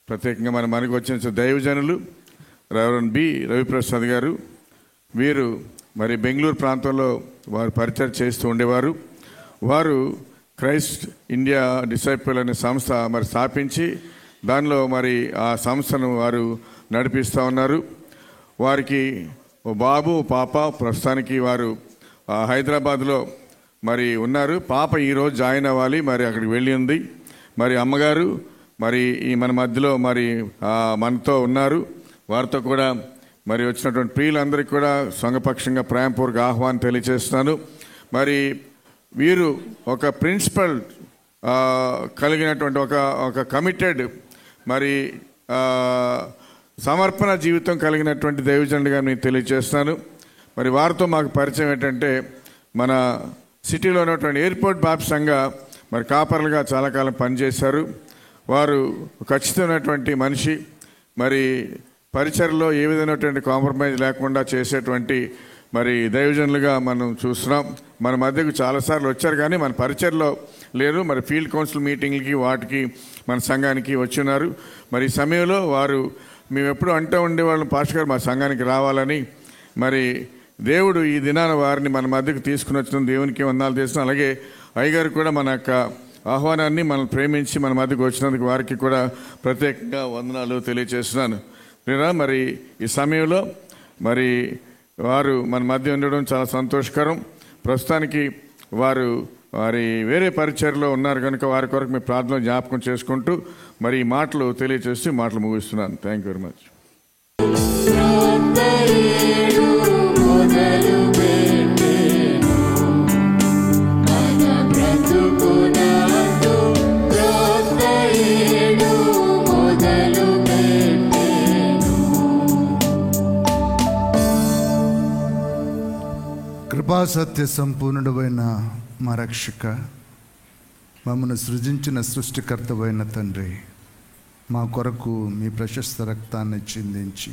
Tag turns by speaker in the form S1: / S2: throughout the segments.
S1: ప్రత్యేకంగా మనకు వచ్చిన దైవజనులు రెవరెండ్ బి రవిప్రసాద్ గారు. వీరు మరి బెంగళూరు ప్రాంతంలో వారు పరిచయం చేస్తూ ఉండేవారు. వారు క్రైస్ట్ ఇండియా డిసైపుల్ అనే సంస్థ మరి స్థాపించి దానిలో మరి ఆ సంస్థను వారు నడిపిస్తూ ఉన్నారు. వారికి ఓ బాబు పాప ప్రస్తుతానికి వారు హైదరాబాద్లో మరి ఉన్నారు. పాప ఈరోజు జాయిన్ అవ్వాలి, మరి అక్కడికి వెళ్ళి ఉంది. మరి అమ్మగారు మరి ఈ మన మధ్యలో మరి మనతో ఉన్నారు. వారితో కూడా మరి వచ్చినటువంటి ప్రియులందరికీ కూడా సంఘపక్షంగా ప్రేమపూర్వక ఆహ్వానం తెలియజేస్తున్నాను. మరి వీరు ఒక ప్రిన్సిపల్ కలిగినటువంటి ఒక కమిటెడ్ మరి సమర్పణ జీవితం కలిగినటువంటి దైవజనుడిగా నేను తెలియజేస్తున్నాను. మరి వారితో మాకు పరిచయం ఏంటంటే, మన సిటీలో ఉన్నటువంటి ఎయిర్పోర్ట్ బాప్సంగా మరి కాపర్లుగా చాలా కాలం పనిచేశారు. వారు ఖచ్చితమైనటువంటి మనిషి. మరి పరిచర్లో ఏ విధమైనటువంటి కాంప్రమైజ్ లేకుండా చేసేటువంటి మరి దైవజనులుగా మనం చూస్తున్నాం. మన మధ్యకు చాలాసార్లు వచ్చారు, కానీ మన పరిచర్లో లేరు. మరి ఫీల్డ్ కౌన్సిల్ మీటింగ్లకి వాటికి మన సంఘానికి వచ్చినారు. మరి ఈ సమయంలో వారు మేము ఎప్పుడు అంటూ ఉండేవాళ్ళం, పాస్టర్ గారు మా సంఘానికి రావాలని. మరి దేవుడు ఈ దినాన వారిని మన మధ్యకు తీసుకుని వచ్చిన దేవునికి వందనాలు చేస్తున్నాం. అలాగే అయ్యగారు కూడా మన యొక్క ఆహ్వానాన్ని మనం ప్రేమించి మన మధ్యకు వచ్చినందుకు వారికి కూడా ప్రత్యేకంగా వందనాలు తెలియజేస్తున్నాను. మరి ఈ సమయంలో మరి వారు మన మధ్య ఉండడం చాలా సంతోషకరం. ప్రస్తుతానికి వారు వారి వేరే పరిచర్లో ఉన్నారు కనుక వారి కొరకు మీ ప్రార్థన జ్ఞాపకం చేసుకుంటూ మరి ఈ మాటలు తెలియజేసి మాటలు ముగిస్తున్నాను. Thank you very much.
S2: కృపాసత్య సంపూర్ణుడైన మా రక్షక, మమ్మల్ని సృజించిన సృష్టికర్తవైన తండ్రి, మా కొరకు మీ ప్రశస్త రక్తాన్ని చిందించి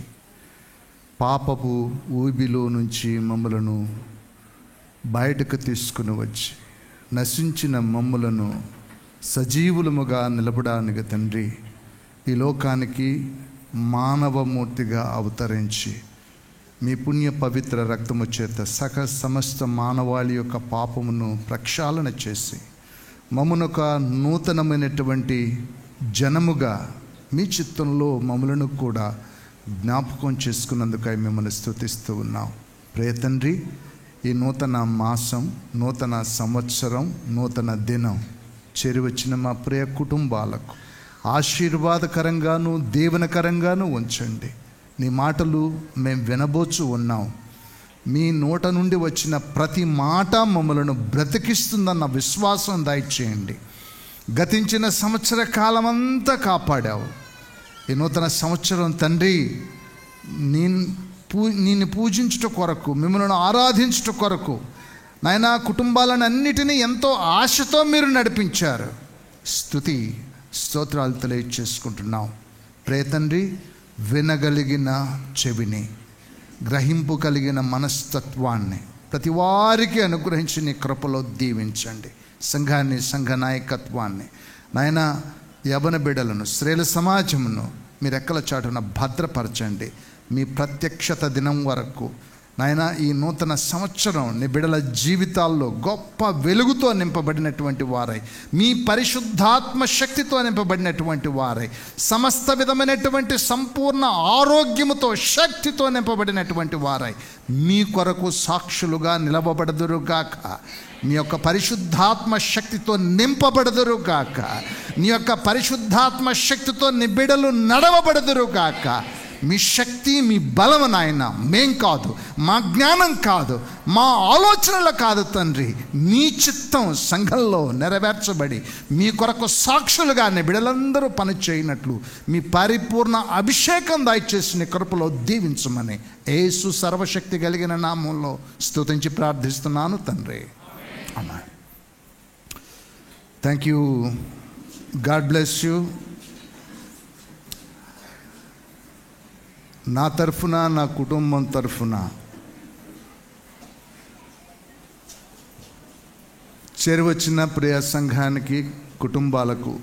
S2: పాపపు ఊబిలో నుంచి మమ్మలను బయటకు తీసుకుని వచ్చి నశించిన మమ్మలను సజీవులముగా నిలబడానికి తండ్రి ఈ లోకానికి మానవమూర్తిగా అవతరించి మీ పుణ్య పవిత్ర రక్తము చేత సమస్త మానవాళి యొక్క పాపమును ప్రక్షాళన చేసి మమ్మను ఒక నూతనమైనటువంటి జనముగా మీ చిత్తంలో మమ్మలను కూడా జ్ఞాపకం చేసుకున్నందుకై మిమ్మల్ని స్తుతిస్తూ ఉన్నాం. ప్రియ తండ్రి, ఈ నూతన మాసం, నూతన సంవత్సరం, నూతన దినం చేరివచ్చిన మా ప్రియ కుటుంబాలకు ఆశీర్వాదకరంగాను దీవెనకరంగాను ఉంచండి. నీ మాటలు మేము వినబోచు ఉన్నాం. మీ నోట నుండి వచ్చిన ప్రతి మాట మమ్మలను బ్రతికిస్తుందన్న విశ్వాసం దయచేయండి. గతించిన సంవత్సర కాలమంతా కాపాడావు. ఈ నూతన సంవత్సరం తండ్రి నిన్ను పూజించుట కొరకు, మిమ్మల్ని ఆరాధించుట కొరకు నాయనా కుటుంబాలను అన్నిటినీ ఎంతో ఆశతో మీరు నడిపించారు. స్తుతి స్తోత్రాలు తెలియచేసుకుంటున్నాం. ప్రియ తండ్రి, వినగలిగిన చెవిని, గ్రహింపు కలిగిన మనస్తత్వాన్ని ప్రతి వారికి అనుగ్రహించి నీ కృపలో దీవించండి. సంఘాన్ని, సంఘ నాయకత్వాన్ని, నాయన యవన బిడ్డలను, స్త్రీల సమాజమును మీరు రెక్కల చాటున భద్రపరచండి. మీ ప్రత్యక్షత దినం వరకు నాయన ఈ నూతన సంవత్సరం నీ బిడ్డల జీవితాల్లో గొప్ప వెలుగుతో నింపబడినటువంటి వారై, మీ పరిశుద్ధాత్మ శక్తితో నింపబడినటువంటి వారై, సమస్త విధమైనటువంటి సంపూర్ణ ఆరోగ్యముతో శక్తితో నింపబడినటువంటి వారై మీ కొరకు సాక్షులుగా నిలవబడదురుగాక. నీ యొక్క పరిశుద్ధాత్మ శక్తితో నింపబడదురుగాక. నీ యొక్క పరిశుద్ధాత్మ శక్తితో నీ బిడ్డలు నడవబడదురుగాక. మీ శక్తి, మీ బలం నాయన మేం కాదు, మా జ్ఞానం కాదు, మా ఆలోచనలు కాదు తండ్రి, నీ చిత్తం సంఘంలో నెరవేర్చబడి మీ కొరకు సాక్షులుగా నీ బిడ్డలందరూ పని చేయనట్లు మీ పరిపూర్ణ అభిషేకం దయచేసి నీ కృపలో దీవించమని యేసు సర్వశక్తి కలిగిన నామంలో స్తుతించి ప్రార్థిస్తున్నాను తండ్రి. ఆమేన్. Thank you. God bless you. నా తరఫున, నా కుటుంబం తరఫున చేరువచ్చిన ప్రియ సంఘానికి, కుటుంబాలకు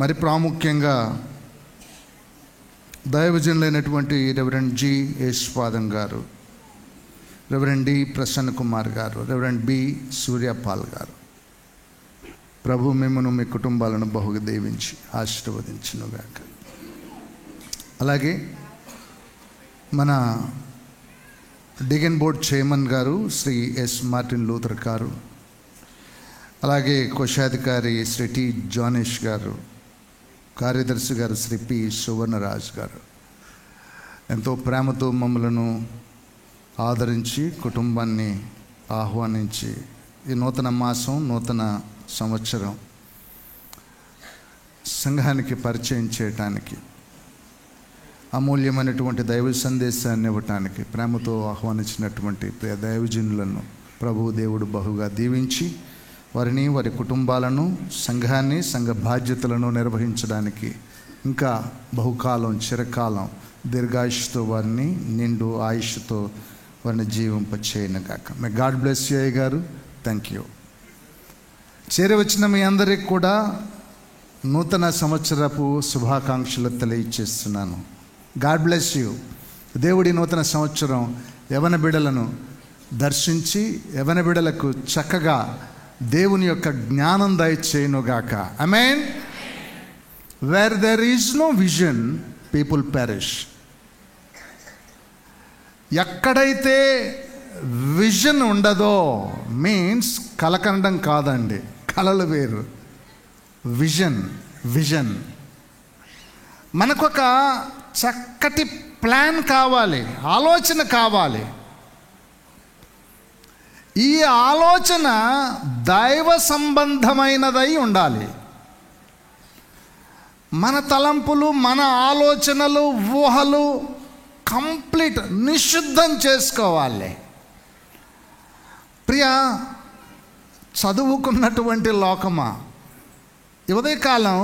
S2: మరి ప్రాముఖ్యంగా దైవజనులైనటువంటి రెవరెండ్ జి యేసుపాదం గారు, రెవరెండ్ డి ప్రసన్న కుమార్ గారు, రెవరెండ్ బి సూర్యపాల్ గారు, ప్రభు మిమ్మను మీ కుటుంబాలను బహుగా దీవించి ఆశీర్వదించునుగాక. అలాగే మన డిగన్ బోర్డ్ చైర్మన్ గారు శ్రీ ఎస్ మార్టిన్ లూథర్ గారు, అలాగే కోశాధికారి శ్రీ టి జానేష్ గారు, కార్యదర్శి గారు శ్రీ పి సువర్ణరాజ్ గారు ఎంతో ప్రేమతో మమ్మలను ఆదరించి కుటుంబాన్ని ఆహ్వానించి ఈ నూతన మాసం, నూతన సంవత్సరం సంఘానికి పరిచయం చేయటానికి, అమూల్యమైనటువంటి దైవ సందేశాన్ని ఇవ్వటానికి ప్రేమతో ఆహ్వానించినటువంటి ప్రియ దైవజనులను ప్రభువు దేవుడు బహుగా దీవించి వారిని, వారి కుటుంబాలను, సంఘాన్ని, సంఘ బాధ్యతలను నిర్వహించడానికి ఇంకా బహుకాలం, చిరకాలం దీర్ఘాయుష్తో వారిని నిండు ఆయుష్తో వారిని జీవింపచేయనుగాక. మే గాడ్ బ్లెస్ యూ అయ్య గారు. Thank you. చేరవచ్చిన మీ అందరికి కూడా నూతన సంవత్సరపు శుభాకాంక్షలు తెలియచేస్తున్నాను. God bless you. దేవుడి నూతన సంవత్సరం యవన బిడ్డలను దర్శించి యవన బిడ్డలకు చక్కగా దేవుని యొక్క జ్ఞానం దయచేయునుగాక. ఆమేన్. Where there is no vision people perish. ఎక్కడైతే విజన్ ఉండదో, మీన్స్ కలకండం కాదండి, కలలు వేరు. విజన్. మనకొక చక్కటి ప్లాన్ కావాలి, ఆలోచన కావాలి. ఈ ఆలోచన దైవ సంబంధమైనదై ఉండాలి. మన తలంపులు, మన ఆలోచనలు, ఊహలు కంప్లీట్ నిషిద్ధం చేసుకోవాలి. ప్రియ చదువుకున్నటువంటి లోకమా, ఈ ఉదయకాలం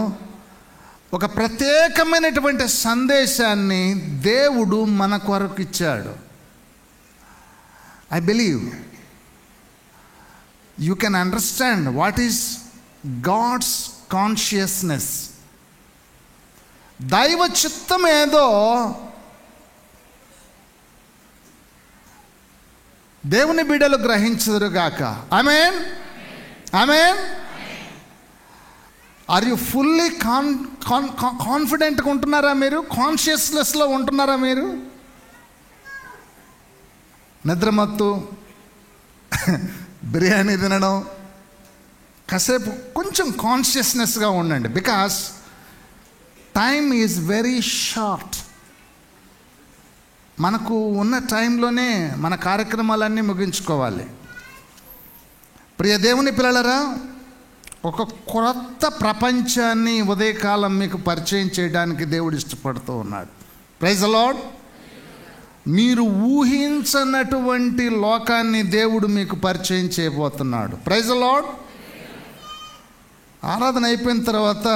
S2: ఒక ప్రత్యేకమైనటువంటి సందేశాన్ని దేవుడు మన కొరకు ఇచ్చాడు. I believe you can understand what is God's consciousness. దైవ చిత్తం ఏదో దేవుని బిడ్డలు గ్రహించుదురుగాక. ఆమేన్. ఆమేన్. ఆర్ యు ఫుల్లీ కాన్ఫిడెంట్గా ఉంటున్నారా మీరు? కాన్షియస్నెస్లో ఉంటున్నారా మీరు? నిద్రమత్తు, బిర్యానీ తినడం, కాసేపు కొంచెం కాన్షియస్నెస్గా ఉండండి. Because time is very short. మనకు ఉన్న టైంలోనే మన కార్యక్రమాలన్నీ ముగించుకోవాలి. ప్రియ దేవుని పిల్లలరా, ఒక కొత్త ప్రపంచాన్ని ఉదయకాలం మీకు పరిచయం చేయడానికి దేవుడు ఇష్టపడుతూ ఉన్నాడు. Praise the Lord. మీరు ఊహించనటువంటి లోకాన్ని దేవుడు మీకు పరిచయం చేయబోతున్నాడు. Praise the Lord. ఆరాధన అయిపోయిన తర్వాత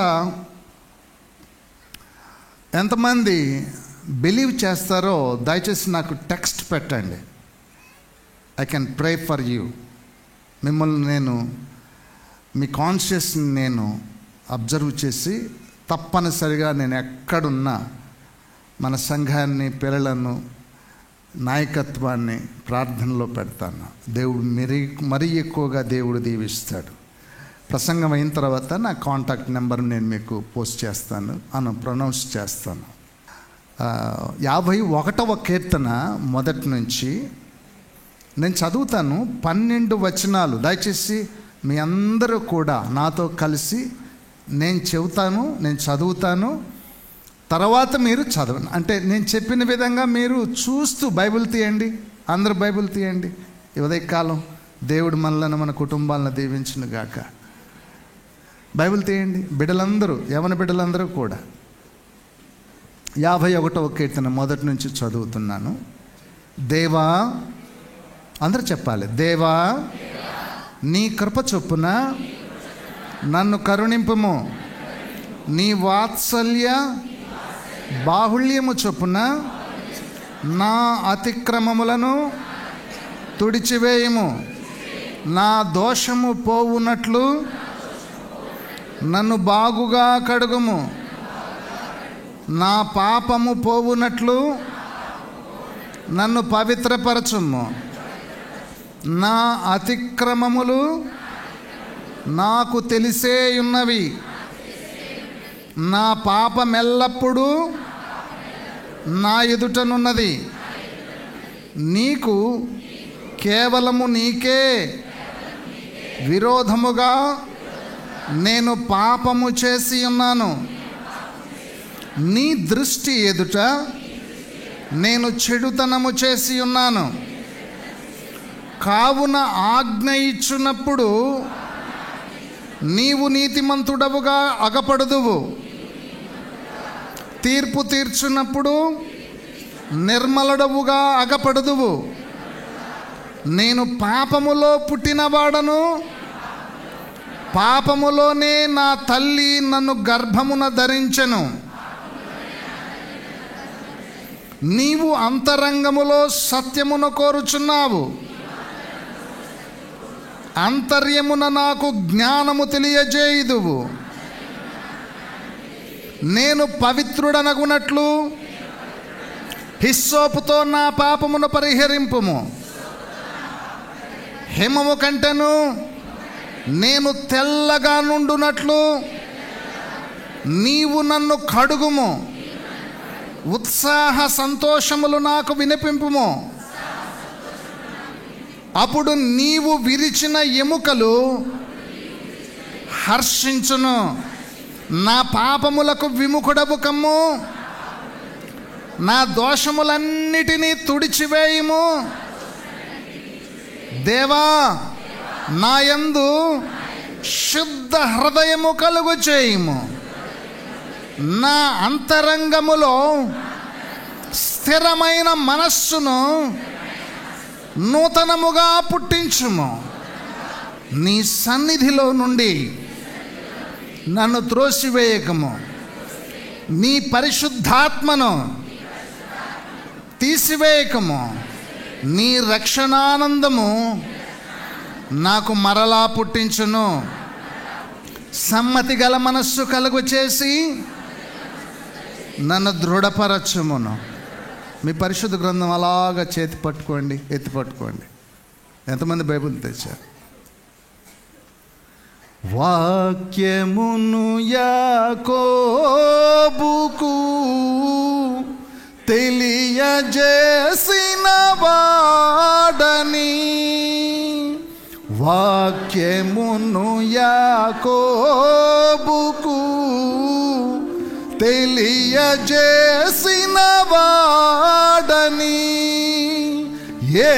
S2: ఎంతమంది బిలీవ్ చేస్తారో దయచేసి నాకు టెక్స్ట్ పెట్టండి. I can pray for you. మిమ్మల్ని నేను, మీ కాన్షియస్ని నేను అబ్జర్వ్ చేసి తప్పనిసరిగా నేను ఎక్కడున్నా మన సంఘాన్ని, పిల్లలను, నాయకత్వాన్ని ప్రార్థనలో పెడతాను. దేవుడు మరీ ఎక్కువగా దేవుడు దీవిస్తాడు. ప్రసంగం అయిన తర్వాత నా కాంటాక్ట్ నెంబర్ నేను మీకు పోస్ట్ చేస్తాను, ప్రొనౌన్స్ చేస్తాను. 51వ కీర్తన మొదటి నుంచి నేను చదువుతాను. 12 వచనాలు దయచేసి మీ అందరూ కూడా నాతో కలిసి నేను చెబుతాను, నేను చదువుతాను, తర్వాత మీరు చదవండి. అంటే నేను చెప్పిన విధంగా మీరు చూస్తూ బైబిల్ తీయండి. అందరూ బైబిల్ తీయండి. ఈ ఉదయకాలం దేవుడు మనలను, మన కుటుంబాలను దీవించును గాక. బైబిల్ తీయండి బిడ్డలందరూ, యవన బిడ్డలందరూ కూడా. 51వ కీర్తన మొదటి నుంచి చదువుతున్నాను. దేవా, అందరూ చెప్పాలి. దేవా, నీ కృప చొప్పున నన్ను కరుణింపుము. నీ వాత్సల్య బాహుళ్యము చొప్పున నా అతిక్రమములను తుడిచివేయము. నా దోషము పోవునట్లు నన్ను బాగుగా కడుగుము. నా పాపము పోవునట్లు నన్ను పవిత్రపరచుము. నా అతిక్రమములు నాకు తెలిసే ఉన్నవి. నా పాపమెల్లప్పుడూ నా ఎదుటనున్నది. నీకు కేవలము నీకే విరోధముగా నేను పాపము చేసి ఉన్నాను. నీ దృష్టి ఎదుట నేను చెడుతనము చేసి ఉన్నాను. కావున ఆజ్ఞ ఇచ్చున్నప్పుడు నీవు నీతిమంతుడవుగా అగపడుదువు. తీర్పు తీర్చున్నప్పుడు నిర్మలుడవుగా అగపడుదువు. నేను పాపములో పుట్టినవాడను, పాపములోనే నా తల్లి నన్ను గర్భమున ధరించెను. నీవు అంతరంగములో సత్యమును కోరుచున్నావు. అంతర్యమున నాకు జ్ఞానము తెలియజేయుదువు. నేను పవిత్రుడనగునట్లు హిస్సోపుతో నా పాపమును పరిహరింపుము. హిమము కంటెను నేను తెల్లగా నుండునట్లు నీవు నన్ను కడుగుము. ఉత్సాహ సంతోషములు నాకు వినిపింపుము. అప్పుడు నీవు విరిచిన ఎముకలు హర్షించును. నా పాపములకు విముఖుడవు కమ్ము. నా దోషములన్నిటినీ తుడిచివేయుము. దేవా, నా యందు శుద్ధ హృదయము కలుగు చేయుము. నా అంతరంగములో స్థిరమైన మనస్సును నూతనముగా పుట్టించుము. నీ సన్నిధిలో నుండి నన్ను త్రోసివేయకము. నీ పరిశుద్ధాత్మను తీసివేయకము. నీ రక్షణానందము నాకు మరలా పుట్టించును. సమ్మతి గల మనస్సు కలుగు చేసి నన్ను దృఢపరచుమును. మీ పరిశుద్ధ గ్రంథం అలాగా చేతి పట్టుకోండి, ఎత్తి పట్టుకోండి. ఎంతమంది బైబిల్ తెచ్చారు? వాక్యమును యాకోబుకు తెలియజేసిన వాడని, వాక్యమును యాకోబుకు తెలియజేసిన వాడని, ఏ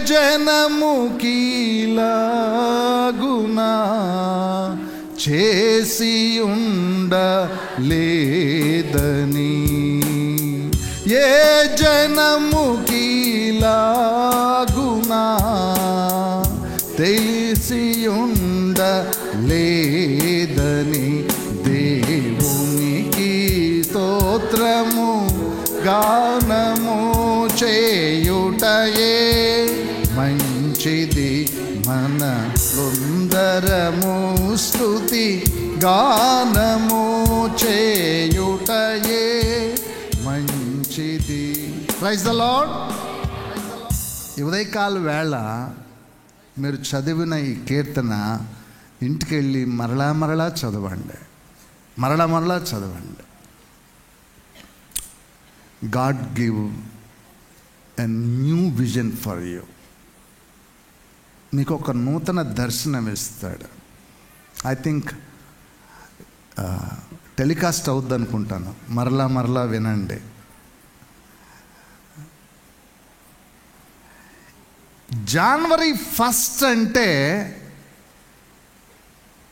S2: జనముకిలాగునా చేసి ఉండలేదని, ఏ జనముకిలాగునా తెలిసి ఉండలేదని, దేవునికి స్తోత్రము గానము చేయుటయే మంచిది. మన సుందరము స్తుతి గానము చేయుటయే మంచిది. Praise the Lord. ఈ ఉదయకాల వేళ మీరు చదివిన ఈ కీర్తన ఇంటికి వెళ్ళి మరలా మరలా చదవండి, మరలా మరలా చదవండి. God give a new vision for you. మీకు ఒక నూతన దర్శనం ఇస్తాడు. ఐ థింక్ టెలికాస్ట్ అవుద్ది అనుకుంటాను. మరలా మరలా వినండి. జనవరి 1 అంటే,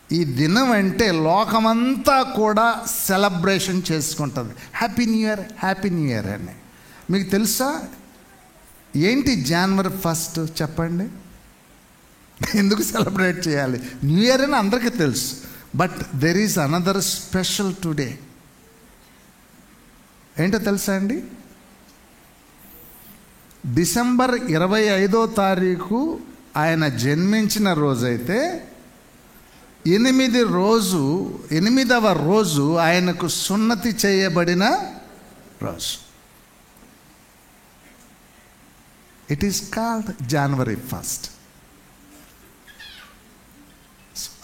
S2: ఈ దినం అంటే లోకమంతా కూడా సెలబ్రేషన్ చేసుకుంటుంది. Happy new year, happy new year అని. మీకు తెలుసా ఏంటి జనవరి 1 చెప్పండి? ఎందుకు సెలబ్రేట్ చేయాలి? న్యూ ఇయర్ అని అందరికీ తెలుసు. But there is another special today. ఏంటో తెలుసా అండి? డిసెంబర్ 25వ తారీఖు ఆయన జన్మించిన రోజైతే ఎనిమిదవ రోజు ఆయనకు సున్నతి చేయబడిన రోజు. It is called January 1st.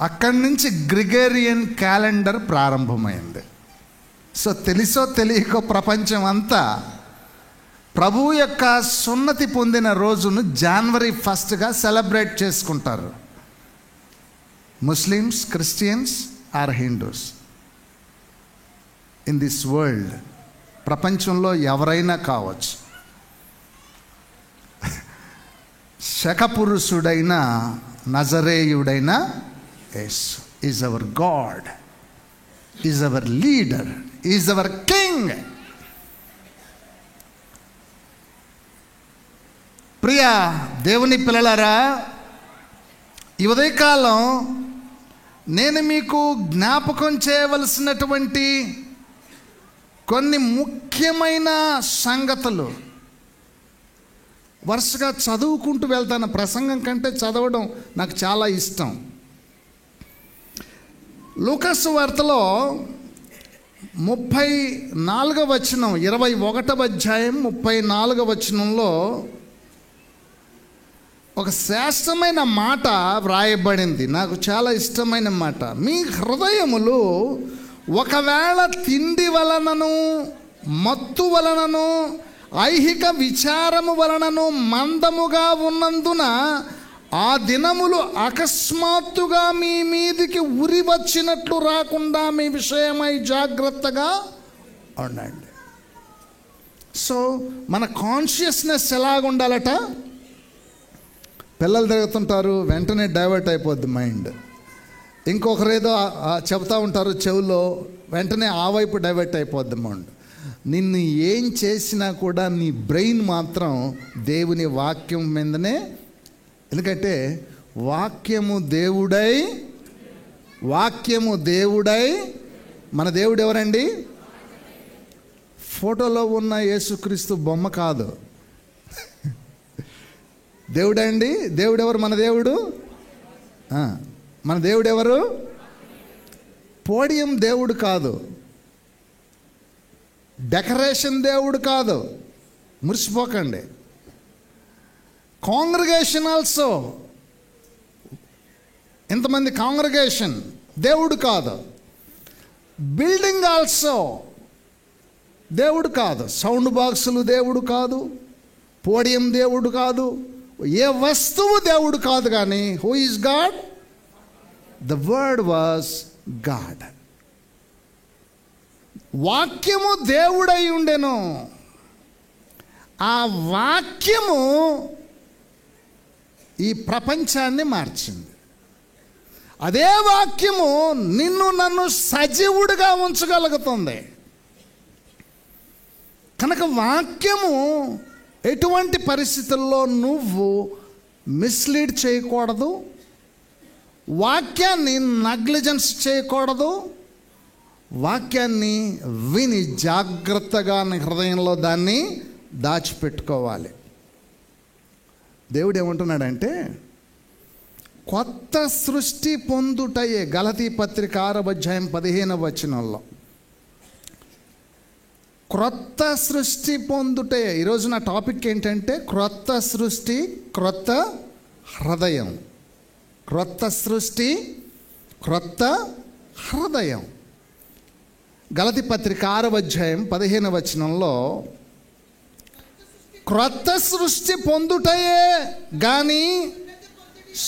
S2: అక్కడి నుంచి గ్రిగేరియన్ క్యాలెండర్ ప్రారంభమైంది. సో తెలుసో తెలియకో ప్రపంచం అంతా ప్రభువు యొక్క సున్నతి పొందిన రోజును January 1st సెలబ్రేట్ చేసుకుంటారు. Muslims, Christians or Hindus in this world, ప్రపంచంలో ఎవరైనా కావచ్చు. శకపురుషుడైన నజరేయుడైన యేసు is our God, is our leader, is our king. ప్రియ దేవుని పిల్లలారా, ఈ ఉదయకాలం నేను మీకు జ్ఞాపకం చేయవలసినటువంటి కొన్ని ముఖ్యమైన సంగతులు వరుసగా చదువుకుంటూ వెళ్తాను. ప్రసంగం కంటే చదవడం నాకు చాలా ఇష్టం. లూకాసు వార్తలో 34వ వచనం, 21వ అధ్యాయం 34వ వచనంలో ఒక శ్రేష్టమైన మాట వ్రాయబడింది. నాకు చాలా ఇష్టమైన మాట. మీ హృదయములు ఒకవేళ తిండి వలనను, మత్తు వలనను, ఐహిక విచారము వలనను మందముగా ఉన్నందున ఆ దినములు అకస్మాత్తుగా మీ మీదికి ఉరి వచ్చినట్లు రాకుండా మీ విషయమై జాగ్రత్తగా ఉండండి. సో మన కాన్షియస్నెస్ ఎలాగుండాలట? పిల్లలు తిరుగుతుంటారు, వెంటనే డైవర్ట్ అయిపోద్ది మైండ్. ఇంకొకరేదో చెప్తా ఉంటారు చెవులో, వెంటనే ఆ వైపు డైవర్ట్ అయిపోద్ది మైండ్. నిన్ను ఏం చేసినా కూడా నీ బ్రెయిన్ మాత్రం దేవుని వాక్యం మీదనే. ఎందుకంటే వాక్యము దేవుడై మన దేవుడు ఎవరండి? ఫోటోలో ఉన్న యేసుక్రీస్తు బొమ్మ కాదు. దేవుడండి. దేవుడు ఎవరు? మన దేవుడు. మన దేవుడు ఎవరు? పోడియం దేవుడు కాదు, డెకరేషన్ దేవుడు కాదు, మురిసిపోకండి. కాంగ్రిగేషన్ ఆల్సో, ఇంతమంది కాంగ్రిగేషన్ దేవుడు కాదు. బిల్డింగ్ ఆల్సో దేవుడు కాదు. సౌండ్ బాక్సులు దేవుడు కాదు, పోడియం దేవుడు కాదు, ఏ వస్తువు దేవుడు కాదు. కానీ who is God? The word was God. వాక్యము దేవుడై ఉండెను. ఆ వాక్యము ఈ ప్రపంచాన్ని మార్చింది. అదే వాక్యము నిన్ను నన్ను సజీవుడిగా ఉంచగలుగుతుంది. కనుక వాక్యము ఎటువంటి పరిస్థితుల్లో నువ్వు మిస్లీడ్ చేయకూడదు, వాక్యాన్ని నెగ్లిజెన్స్ చేయకూడదు. వాక్యాన్ని విని జాగ్రత్తగా నీ హృదయంలో దాన్ని దాచిపెట్టుకోవాలి. దేవుడు ఏమంటున్నాడంటే, కొత్త సృష్టి పొందుటయే. గలతీ పత్రిక 6వ అధ్యాయం 15వ వచనంలో క్రొత్త సృష్టి పొందుటే. ఈరోజు నా టాపిక్ ఏంటంటే క్రొత్త సృష్టి, క్రొత్త హృదయం. క్రొత్త సృష్టి, క్రొత్త హృదయం. గలతీ పత్రిక 6వ అధ్యాయం 15వ వచనంలో క్రొత్త సృష్టి పొందుటయే గాని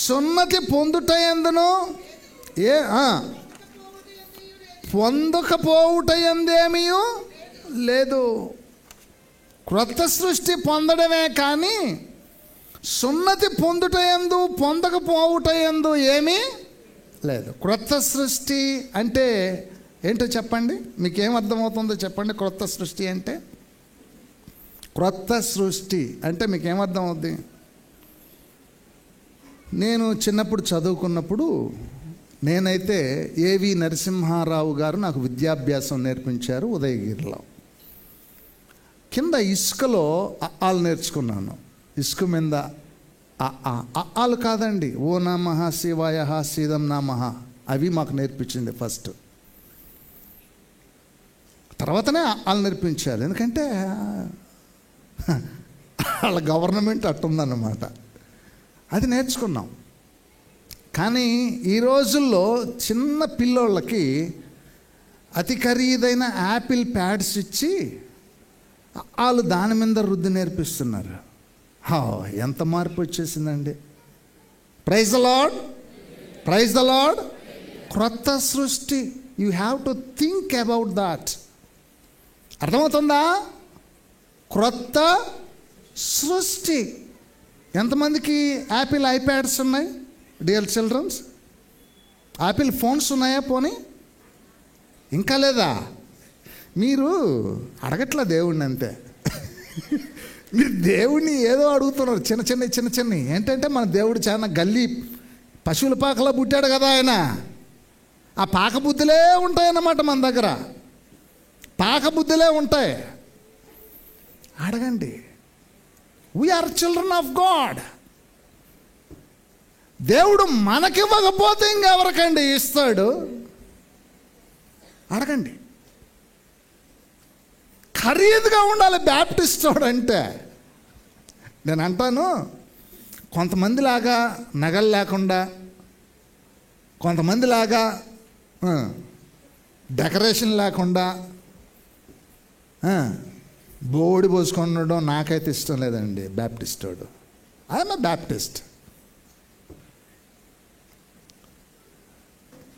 S2: సున్నతి పొందుటయందును పొందకపోవుటయందేమీ లేదు. క్రొత్త సృష్టి పొందడమే కానీ సున్నతి పొందుటయందు పొందకపోవుటయందు ఏమీ లేదు. క్రొత్త సృష్టి అంటే ఏంటో చెప్పండి, మీకేం అర్థమవుతుందో చెప్పండి. క్రొత్త సృష్టి అంటే, క్రొత్త సృష్టి అంటే మీకేమర్థమవుద్ది? నేను చిన్నప్పుడు చదువుకున్నప్పుడు నేనైతే ఏవి నరసింహారావు గారు నాకు విద్యాభ్యాసం నేర్పించారు ఉదయగిరిలో. కింద ఇసుకలో అఆలు నేర్చుకున్నాను. ఇసుక మీద అఆలు కాదండి, ఓ నమః శివాయ సీదం నమః అవి మాకు నేర్పించింది ఫస్ట్. తర్వాతనే వాళ్ళు నేర్పించాలి, ఎందుకంటే వాళ్ళ గవర్నమెంట్ అట్టుందన్నమాట. అది నేర్చుకున్నాం. కానీ ఈ రోజుల్లో చిన్న పిల్లోళ్ళకి అతి ఖరీదైన యాపిల్ ప్యాడ్స్ ఇచ్చి వాళ్ళు దాని మీద రుద్ది నేర్పిస్తున్నారు. ఎంత మార్పు వచ్చేసిందండి. Praise the lord, praise the Lord. క్రొత్త సృష్టి. You have to think about that. అర్థమవుతుందా? క్రొత్త సృష్టి. ఎంతమందికి యాపిల్ ఐప్యాడ్స్ ఉన్నాయి డియర్ చిల్డ్రన్స్? యాపిల్ ఫోన్స్ ఉన్నాయా? పోనీ ఇంకా లేదా? మీరు అడగట్లా దేవుణ్ణి, అంతే. మీరు దేవుణ్ణి ఏదో అడుగుతున్నారు, చిన్న చిన్న. ఏంటంటే మన దేవుడు చాలా గల్లీ పశువుల పాకలో పుట్టాడు కదా ఆయన. ఆ పాక బుద్ధులే ఉంటాయన్నమాట మన దగ్గర. పాక బుద్ధులే ఉంటాయి. అడగండి. We are children of God. దేవుడు మనకివ్వకపోతే ఇంకెవరికండి ఇస్తాడు? అడగండి. ఖరీదుగా ఉండాలి బ్యాప్టిస్ట్ అంటే. నేను అంటాను, కొంతమందిలాగా నగలు లేకుండా, కొంతమందిలాగా డెకరేషన్ లేకుండా బోడి పోసుకొని ఉండడం నాకైతే ఇష్టం లేదండి. బ్యాప్టిస్ట్ వాడు, ఐఎమ్ ఏ బ్యాప్టిస్ట్.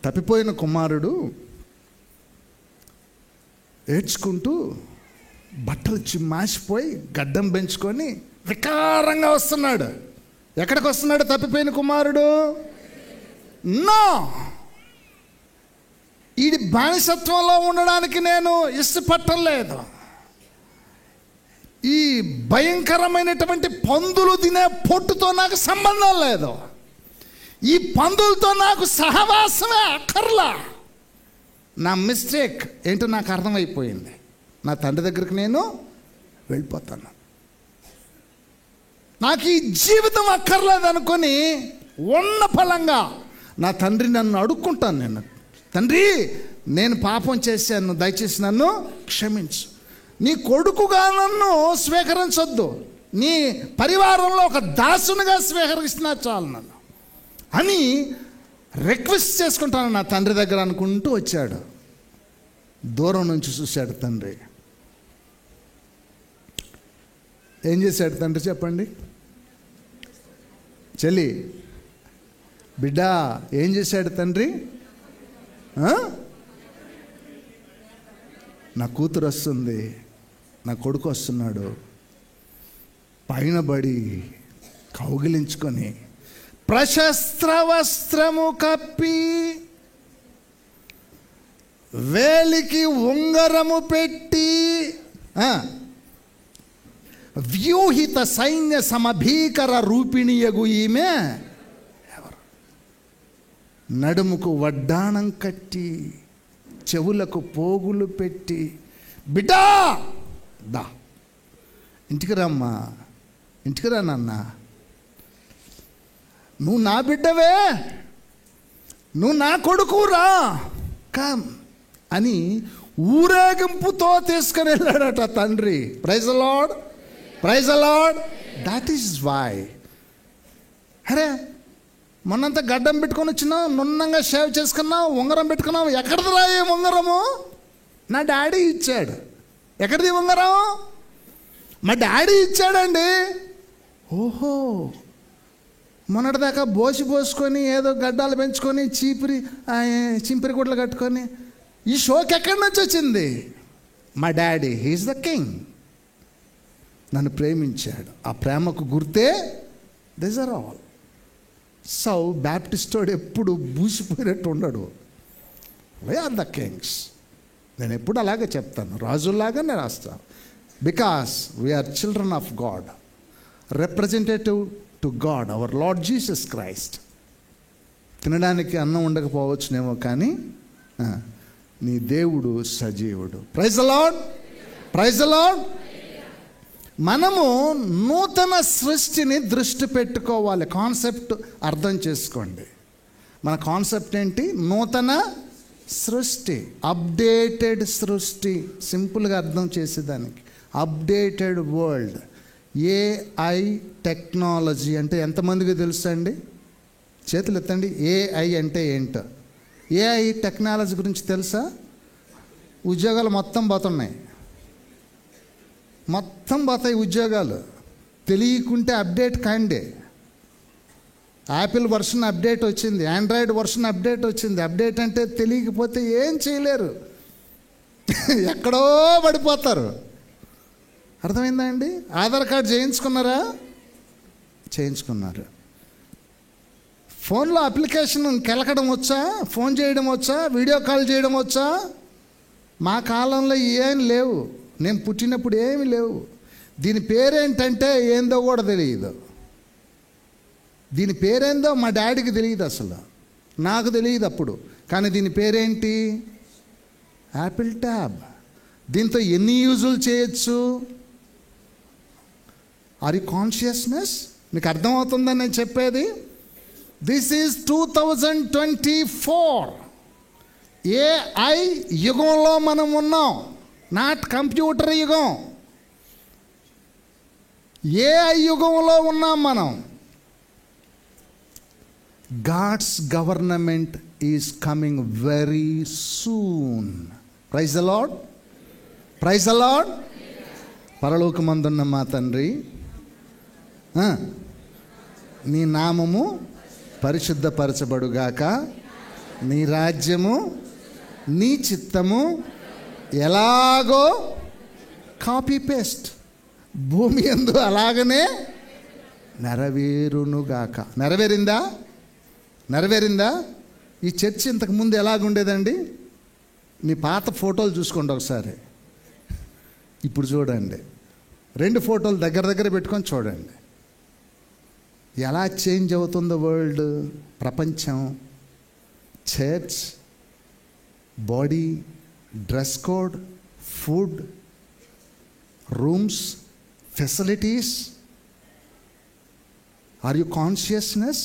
S2: తప్పిపోయిన కుమారుడు ఏడ్చుకుంటూ బట్టలు చిమ్మాసిపోయి గడ్డం పెంచుకొని వికారంగా వస్తున్నాడు. ఎక్కడికి వస్తున్నాడు తప్పిపోయిన కుమారుడు? నో, ఈ బానిసత్వంలో ఉండడానికి నేను ఇష్టపట్టలేదు. ఈ భయంకరమైనటువంటి పందులు తినే పొట్టుతో నాకు సంబంధం లేదు. ఈ పందులతో నాకు సహవాసమే అక్కర్లా. నా మిస్టేక్ ఏంటో నాకు అర్థమైపోయింది. నా తండ్రి దగ్గరికి నేను వెళ్ళిపోతాను. నాకు ఈ జీవితం అక్కర్లేదు అనుకొని ఉన్న ఫలంగా నా తండ్రి నన్ను అడుక్కుంటాను. నేను, తండ్రి నేను పాపం చేశాను, దయచేసి నన్ను క్షమించు. నీ కొడుకుగా నన్ను స్వీకరించొద్దు, నీ పరివారంలో ఒక దాసునిగా స్వీకరిస్తున్నా చాలు నన్ను అని రిక్వెస్ట్ చేసుకుంటాను నా తండ్రి దగ్గర అనుకుంటూ వచ్చాడు. దూరం నుంచి చూశాడు తండ్రి. ఏం చేశాడు తండ్రి చెప్పండి? చెల్లి, బిడ్డ, ఏం చేశాడు తండ్రి? నా కూతురు వస్తుంది, నా కొడుకు వస్తున్నాడు, పైన పడి కౌగిలించుకొని ప్రశస్త్ర వస్త్రము కప్పి వేలికి ఉంగరము పెట్టి వ్యూహిత సైన్య సమభీకర రూపిణియగు ఈమె ఎవరు? నడుముకు వడ్డాణం కట్టి చెవులకు పోగులు పెట్టి, బిడ్డా దా ఇంటికి రమ్మా, ఇంటికి రా నాన్న, నువ్వు నా బిడ్డవే, నువ్వు నా కొడుకురా, కమ్ అని ఊరేగింపుతో తీసుకుని వెళ్ళాడట తండ్రి. Praise the lord, praise the lord. That is why. అరే మొన్నంతా గడ్డం పెట్టుకొని వచ్చినావు, నున్నంగా షేవ్ చేసుకున్నావు, ఉంగరం పెట్టుకున్నావు. ఎక్కడిది రా ఏ ఉంగరము? నా డాడీ ఇచ్చాడు. ఎక్కడిది ఉంగరం? మా డాడీ ఇచ్చాడండి. ఓహో, మొన్నటిదాకా పోసుకొని ఏదో గడ్డాలు పెంచుకొని చింపిరి గుడ్లు కట్టుకొని ఈ షోకి ఎక్కడి నుంచి వచ్చింది? మా డాడీ, హీఈస్ ద కింగ్. నన్ను ప్రేమించాడు. ఆ ప్రేమకు గుర్తే this are all. So baptist వాడు ఎప్పుడు బూసిపోయినట్టు ఉండడు. We are the kings. నేను ఎప్పుడు అలాగే చెప్తాను, రాజుల్లాగా నేను రాస్తాను. Because we are children of God, representative to God, our Lord Jesus Christ. తినడానికి అన్నం ఉండకపోవచ్చునేమో, కానీ నీ దేవుడు సజీవుడు. Praise the lord, praise the Lord. మనము నూతన సృష్టిని దృష్టి పెట్టుకోవాలి. కాన్సెప్ట్ అర్థం చేసుకోండి. మన కాన్సెప్ట్ ఏంటి? నూతన సృష్టి, అప్డేటెడ్ సృష్టి. సింపుల్గా అర్థం చేసేదానికి అప్డేటెడ్ వరల్డ్. ఏఐ టెక్నాలజీ అంటే ఎంతమందికి తెలుసు అండి? చేతులు ఎత్తండి. ఏఐ అంటే ఏంటో. ఏఐ టెక్నాలజీ గురించి తెలుసా? ఉద్యోగాలు మొత్తం పోతున్నాయి, మొత్తం పోతాయి ఉద్యోగాలు. తెలియకుంటే అప్డేట్ కాండి. యాపిల్ వర్షన్ అప్డేట్ వచ్చింది, ఆండ్రాయిడ్ వర్షన్ అప్డేట్ వచ్చింది. అప్డేట్ అంటే తెలియకపోతే ఏం చేయలేరు, ఎక్కడో పడిపోతారు. అర్థమైందా అండి? ఆధార్ కార్డు చేయించుకున్నారా? చేయించుకున్నారు. ఫోన్లో అప్లికేషన్ కెలకడం వచ్చా? ఫోన్ చేయడం వచ్చా? వీడియో కాల్ చేయడం వచ్చా? మా కాలంలో ఏం లేవు, నేను పుట్టినప్పుడు ఏమి లేవు. దీని పేరేంటంటే ఏందో కూడా తెలియదు. దీని పేరేందో మా డాడీకి తెలియదు, అసలు నాకు తెలియదు అప్పుడు. కానీ దీని పేరేంటి? Apple tab. దీంతో ఎన్ని యూజులు చేయొచ్చు? Are you consciousness? మీకు అర్థమవుతుందని నేను చెప్పేది? This is 2024. ఏఐ యుగంలో మనం ఉన్నాం, నాట్ కంప్యూటర్ యుగం. ఏఐ యుగంలో ఉన్నాం మనం. God's government is coming very soon. Praise the lord, praise the Lord. పరలోకమందున్న మా తండ్రి, నీ నామము పరిశుద్ధపరచబడుగాక, నీ రాజ్యము, నీ చిత్తము ఎలాగో కాపీ పేస్ట్ భూమి యందు అలాగనే నెరవేరునుగాక. నెరవేరిందా? నెరవేరిందా? ఈ చర్చ్ ఇంతకుముందు ఎలాగుండేదండి? మీ పాత ఫోటోలు చూసుకోండి ఒకసారి, ఇప్పుడు చూడండి. 2 ఫోటోలు దగ్గర దగ్గర పెట్టుకొని చూడండి. ఎలా చేంజ్ అవుతుందో వరల్డ్, ప్రపంచం. Church, body, dress code, food, rooms, facilities. Are you consciousness?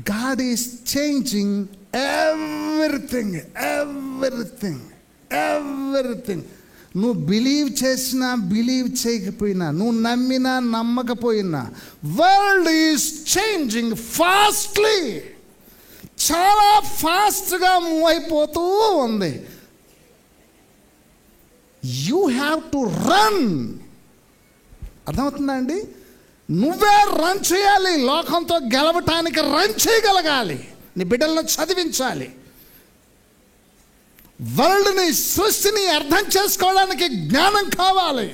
S2: God is changing everything, everything, everything. నువ్వు బిలీవ్ చేసినా బిలీవ్ చేయకపోయినా, నువ్వు నమ్మినా నమ్మకపోయినా, వరల్డ్ ఈజ్ చేంజింగ్ ఫాస్ట్లీ. చాలా ఫాస్ట్గా మూవ్ అయిపోతూ ఉంది. You have to run. అర్థమవుతుందా అండి? నువ్వే రన్ చేయాలి. లోకంతో గెలవటానికి రన్ చేయగలగాలి. నీ బిడ్డలను చదివించాలి. వరల్డ్ని, సృష్టిని అర్థం చేసుకోవడానికి జ్ఞానం కావాలి.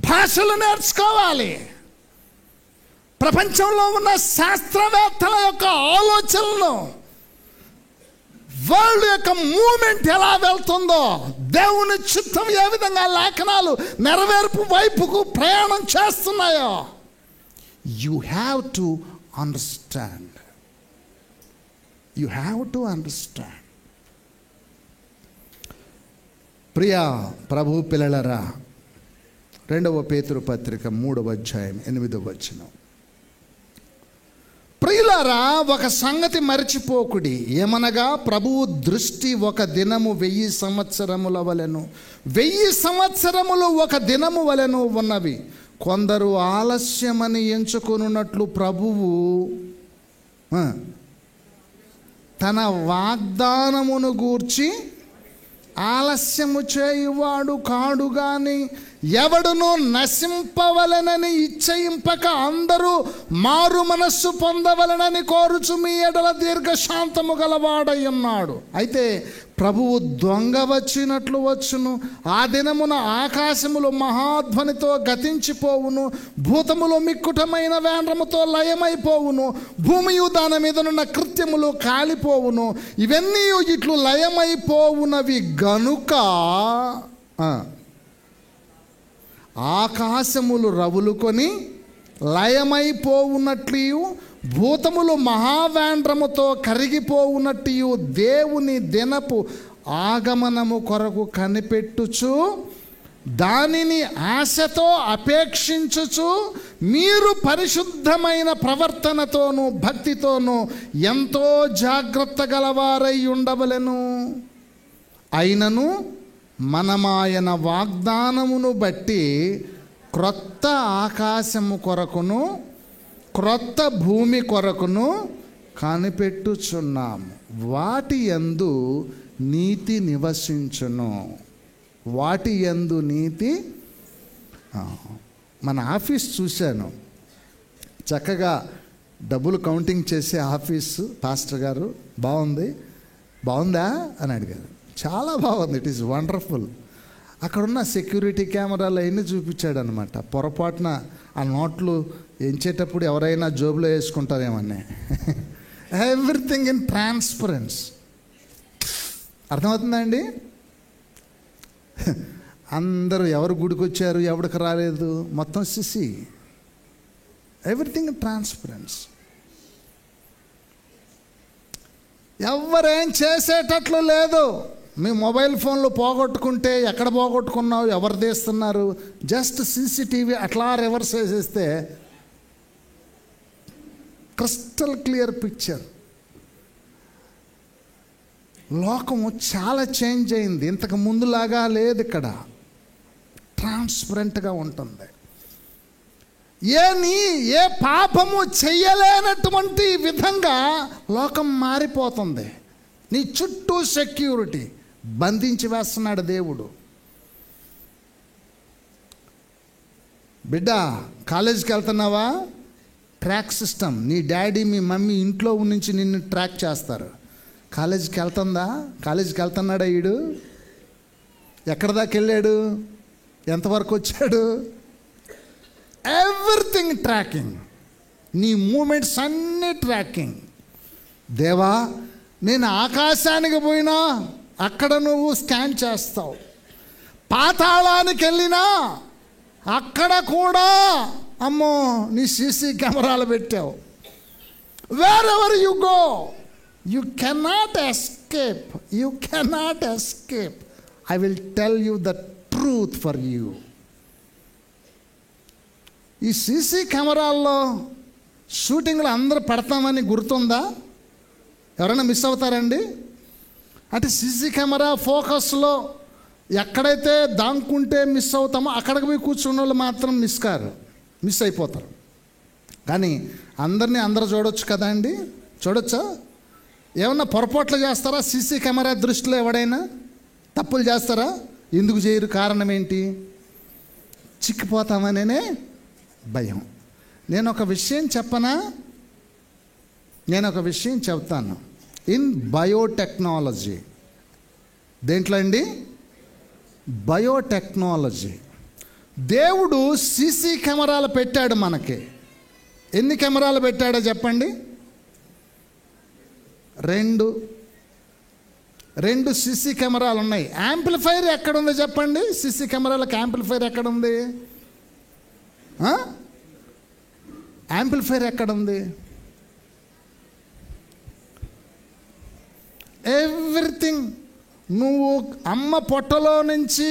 S2: భాషలు నేర్చుకోవాలి. ప్రపంచంలో ఉన్న శాస్త్రవేత్తల యొక్క ఆలోచనలు, వరల్డ్ యొక్క మూమెంట్ ఎలా వెళ్తుందో, దేవుని చిత్తం ఏ విధంగా లేఖనాలు నెరవేర్పు వైపుకు ప్రయాణం చేస్తున్నాయో, you have to understand. You have to understand. ప్రియా ప్రభు పిల్లలరా, 2వ పేతురు పత్రిక 3వ అధ్యాయం 8వ వచనం. ప్రియులారా, ఒక సంగతి మరచిపోకుడి. ఏమనగా ప్రభువు దృష్టి ఒక దినము 1000 సంవత్సరముల వలెను, 1000 సంవత్సరములు ఒక దినము వలెను ఉన్నవి. కొందరు ఆలస్యమని ఎంచుకొనున్నట్లు ప్రభువు తన వాగ్దానమును గూర్చి ఆలస్యము చేయువాడు కాడు గాని, ఎవడును నశింపవలనని ఇచ్చయింపక అందరూ మారు మనస్సు పొందవలనని కోరుచు మీ ఎడల దీర్ఘశాంతము గలవాడై ఉన్నాడు. అయితే ప్రభువు దొంగ వచ్చినట్లు వచ్చును. ఆ దినమున ఆకాశములు మహాధ్వనితో గతించిపోవును, భూతములు మిక్కుటమైన వేండ్రముతో లయమైపోవును, భూమియు దాని మీదనున్న కృత్యములు కాలిపోవును. ఇవన్నీ ఇట్లు లయమైపోవునవి గనుక ఆకాశములు రవులుకొని లయమైపోవునట్లియు, భూతములు మహావేండ్రముతో కరిగిపోవునట్టు దేవుని దినపు ఆగమనము కొరకు కనిపెట్టుచు, దానిని ఆశతో అపేక్షించుచు మీరు పరిశుద్ధమైన ప్రవర్తనతోనూ భక్తితోనూ ఎంతో జాగ్రత్త గలవారై ఉండవలెను. అయినను మనమాయన వాగ్దానమును బట్టి క్రొత్త ఆకాశము కొరకును క్రొత్త భూమి కొరకును కనిపెట్టుచున్నాము. వాటి యందు నీతి నివసించును. వాటి యందు నీతి. మన ఆఫీస్ చూశాను, చక్కగా డబ్బులు కౌంటింగ్ చేసే ఆఫీసు. పాస్టర్ గారు బాగుంది, బాగుందా అని అడిగారు. చాలా బాగుంది, ఇట్ ఈస్ వండర్ఫుల్. అక్కడున్న సెక్యూరిటీ కెమెరాలు అవన్నీ చూపించాడు అనమాట. పొరపాటున ఆ నోట్లు ఎంచేటప్పుడు ఎవరైనా జోబులో వేసుకుంటారేమని. Everything in transparence. అర్థమవుతుందండి? అందరూ ఎవరు గుడికి వచ్చారు, ఎవరికి రాలేదు, మొత్తం సిసి. Everything in transparence. ఎవరేం చేసేటట్లు లేదు. మీ మొబైల్ ఫోన్లు పోగొట్టుకుంటే ఎక్కడ పోగొట్టుకున్నావు, ఎవరు తీస్తున్నారు, జస్ట్ సీసీటీవీ అట్లా రివర్స్ చేసేస్తే క్రిస్టల్ క్లియర్ పిక్చర్. లోకము చాలా చేంజ్ అయింది, ఇంతకు ముందులాగా లేదు. ఇక్కడ ట్రాన్స్పరెంట్గా ఉంటుంది. ఏ పాపము చెయ్యలేనటువంటి విధంగా లోకం మారిపోతుంది. నీ చుట్టూ సెక్యూరిటీ బంధించి వేస్తున్నాడు దేవుడు. బిడ్డ, కాలేజీకి వెళ్తున్నావా? Track system. నీ డాడీ మీ మమ్మీ ఇంట్లో నుంచి నిన్ను ట్రాక్ చేస్తారు. కాలేజీకి వెళ్తుందా? కాలేజీకి వెళ్తున్నాడా వీడు? ఎక్కడ దాకా వెళ్ళాడు, ఎంతవరకు వచ్చాడు? Everything tracking. నీ మూమెంట్స్ అన్నీ ట్రాకింగ్. దేవా, నేను ఆకాశానికి పోయినా అక్కడ నువ్వు స్కాన్ చేస్తావు. పాతాళానికి వెళ్ళినా అక్కడ కూడా అమ్మో నీ సీసీ కెమెరాలు పెట్టావు. Wear ever you go you cannot escape. You cannot escape. I will tell you the truth for you. ఈ సీసీ కెమెరాల్లో షూటింగ్లు అందరూ పెడతామని గుర్తుందా? ఎవరైనా మిస్ అవుతారండి? అంటే సీసీ కెమెరా ఫోకస్లో ఎక్కడైతే దాంకుంటే మిస్ అవుతామో అక్కడికి పోయి కూర్చున్న వాళ్ళు మాత్రం మిస్ అయిపోతారు. కానీ అందరినీ అందరూ చూడొచ్చు కదా అండి? చూడొచ్చా? ఏమన్నా పొరపాట్లు చేస్తారా? సీసీ కెమెరా దృష్టిలో ఎవడైనా తప్పులు చేస్తారా? ఎందుకు చేయరు? కారణం ఏంటి? చిక్కిపోతామనేనే భయం. నేను ఒక విషయం చెప్తాను. ఇన్ బయోటెక్నాలజీ, దేంట్లో అండి? బయోటెక్నాలజీ. దేవుడు సీసీ కెమెరాలు పెట్టాడు మనకి. ఎన్ని కెమెరాలు పెట్టాడో చెప్పండి? రెండు సీసీ కెమెరాలు ఉన్నాయి. యాంప్లిఫైర్ ఎక్కడుంది చెప్పండి? సీసీ కెమెరాలకు యాంప్లిఫైర్ ఎక్కడుంది? యాంప్లిఫైర్ ఎక్కడుంది? ఎవ్రీథింగ్. నువ్వు అమ్మ పొట్టలో నుంచి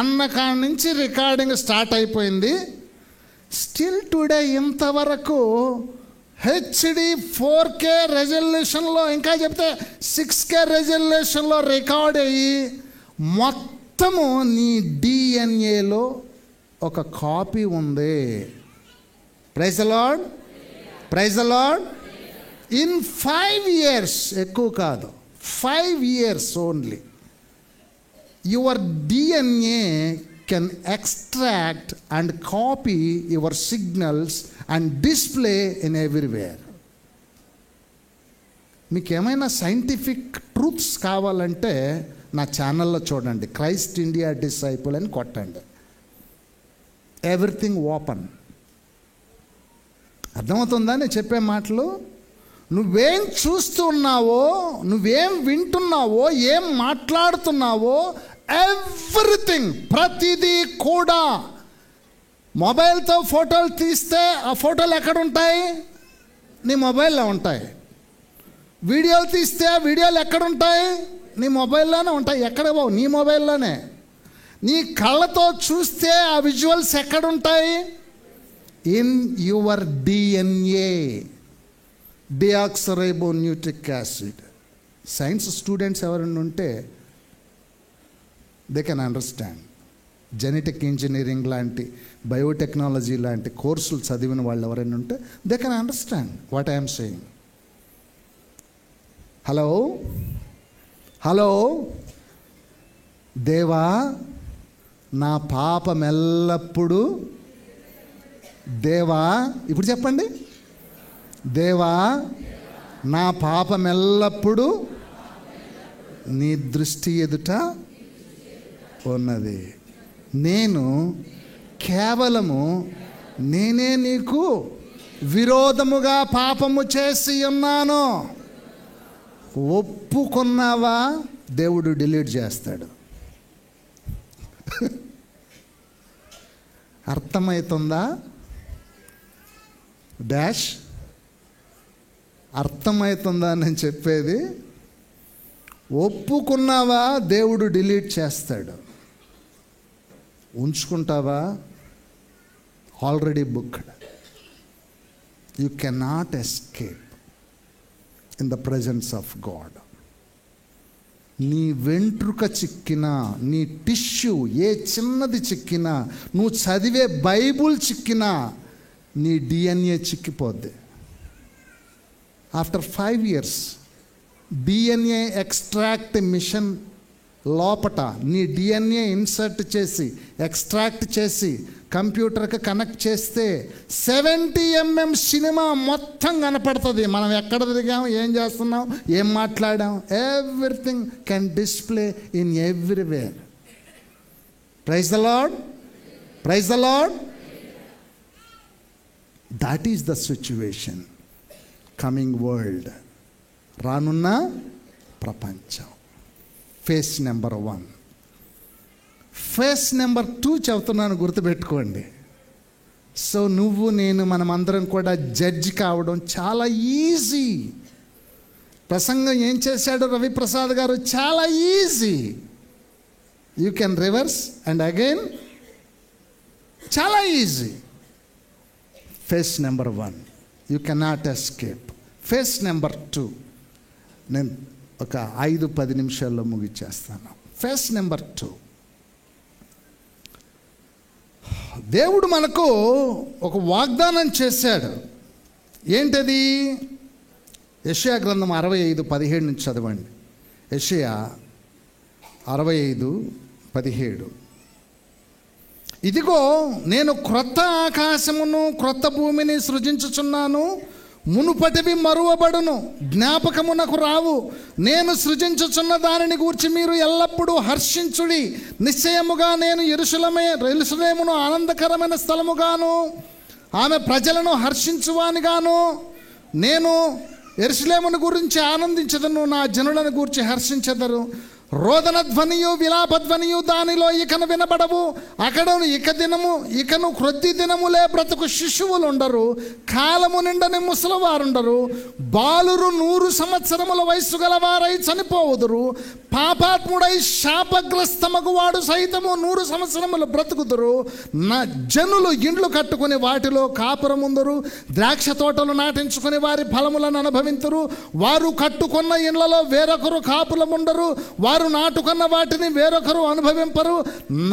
S2: అన్న కాడ నుంచి రికార్డింగ్ స్టార్ట్ అయిపోయింది. స్టిల్ టుడే ఇంతవరకు హెచ్డి 4K రెజల్యూషన్లో, ఇంకా చెప్తే 6K రెజల్యూషన్లో రికార్డ్ అయ్యి మొత్తము నీ డిఎన్ఏలో ఒక కాపీ ఉంది. Praise the lord, praise the lord. In 5 years, ఎక్కువ కాదు, 5 years only, your DNA can extract and copy your signals and display in everywhere. మీకు ఏమైనా సైంటిఫిక్ ట్రూత్స్ కావాలంటే నా ఛానల్లో చూడండి, క్రైస్ట్ ఇండియా డిసైపుల్ అని కొట్టండి. Everything open. అర్థమవుతుందా నేను చెప్పే మాటలు? నువ్వేం చూస్తున్నావో, నువ్వేం వింటున్నావో, ఏం మాట్లాడుతున్నావో, ఎవ్రీథింగ్, ప్రతిదీ కూడా. మొబైల్తో ఫోటోలు తీస్తే ఆ ఫోటోలు ఎక్కడుంటాయి? నీ మొబైల్లో ఉంటాయి. వీడియోలు తీస్తే ఆ వీడియోలు ఎక్కడుంటాయి? నీ మొబైల్లోనే ఉంటాయి. ఎక్కడ పోవు, నీ మొబైల్లోనే. నీ కళ్ళతో చూస్తే ఆ విజువల్స్ ఎక్కడుంటాయి? In your DNA, deoxyribonucleic acid. Science students ఎవరైనా ఉంటే they can understand. Genetic engineering లాంటి, బయోటెక్నాలజీ లాంటి కోర్సులు చదివిన వాళ్ళు ఎవరైనా ఉంటే they can understand what I'm saying. Hello hello, దేవా నా పాపం ఎల్లప్పుడూ, దేవా ఇప్పుడు చెప్పండి, దేవా నా పాపం ఎల్లప్పుడూ నీ దృష్టి ఎదుట ఉన్నది. నేను కేవలము నేనే నీకు విరోధముగా పాపము చేసి ఉన్నాను. ఒప్పుకున్నావా, దేవుడు డిలీట్ చేస్తాడు. అర్థమవుతుందా? డాష్ అర్థమవుతుందా నేను చెప్పేది? ఒప్పుకున్నావా, దేవుడు డిలీట్ చేస్తాడు. ఉంచుకుంటావా, already booked. You cannot escape in the presence of God. నీ వెంట్రుక చిక్కినా, నీ టిష్యూ ఏ చిన్నది చిక్కినా, నువ్వు చదివే బైబుల్ చిక్కినా, నీ డిఎన్ఏ చిక్కిపోద్ది. After 5 years DNA extract machine లోపట నీ డిఎన్ఏ ఇన్సర్ట్ చేసి, ఎక్స్ట్రాక్ట్ చేసి కంప్యూటర్కి కనెక్ట్ చేస్తే 70 mm సినిమా మొత్తం కనపడుతుంది. మనం ఎక్కడ తిరిగాం, ఏం చేస్తున్నాం, ఏం మాట్లాడాం, everything can display in everywhere. Praise the lord, praise the lord. That is the situation coming world, రానున్న ప్రపంచం. Face number 1. ఫేస్ నెంబర్ 2 చెబుతున్నాను, గుర్తుపెట్టుకోండి. సో నువ్వు నేను మనమందరం కూడా జడ్జి కావడం చాలా ఈజీ. ప్రసంగం ఏం చేశాడు రవిప్రసాద్ గారు? చాలా easy. You can reverse and again, చాలా easy. Phase number 1 you cannot escape. Phase number 2 నేను ఒక 5-10 నిమిషాల్లో ముగిచ్చేస్తాను. ఫేస్ నెంబర్ 2, దేవుడు మనకు ఒక వాగ్దానం చేశాడు. ఏంటది? యెషయా గ్రంథం 65:17 నుంచి చదవండి. యెషయా 65:17. ఇదిగో నేను క్రొత్త ఆకాశమును క్రొత్త భూమిని సృజించుచున్నాను, మునుపటివి మరువబడును, జ్ఞాపకమునకు రావు. నేను సృజించుచున్న దానిని గూర్చి మీరు ఎల్లప్పుడూ హర్షించుడి. నిశ్చయముగా నేను యెరూషలేమును ఆనందకరమైన స్థలముగాను, ఆమె ప్రజలను హర్షించువానిగాను, నేను యెరూషలేమును గురించి ఆనందించదను, నా జనులను గూర్చి హర్షించెదరు. రోదన ధ్వనియు విలాపధ్వనియు దానిలో ఇకను వినబడవు. అక్కడను ఇకను క్రొద్ది దినములే బ్రతుకు శిశువులు ఉండరు, కాలము నిండని ముసలివారుండరు. బాలురు 100 సంవత్సరముల వయస్సు గలవారై చనిపోవుదురు. పాపాత్ముడై శాపగ్రస్తమగు వాడు సైతము 100 సంవత్సరములు బ్రతుకుదురు. నా జనులు ఇండ్లు కట్టుకుని వాటిలో కాపురముందరు, ద్రాక్ష తోటలు నాటించుకుని వారి ఫలములను అనుభవింతురు. వారు కట్టుకున్న ఇండ్లలో వేరొకరు కాపులముండరు, వారు నాటుకున్న వాటిని వేరొకరు అనుభవింపరు.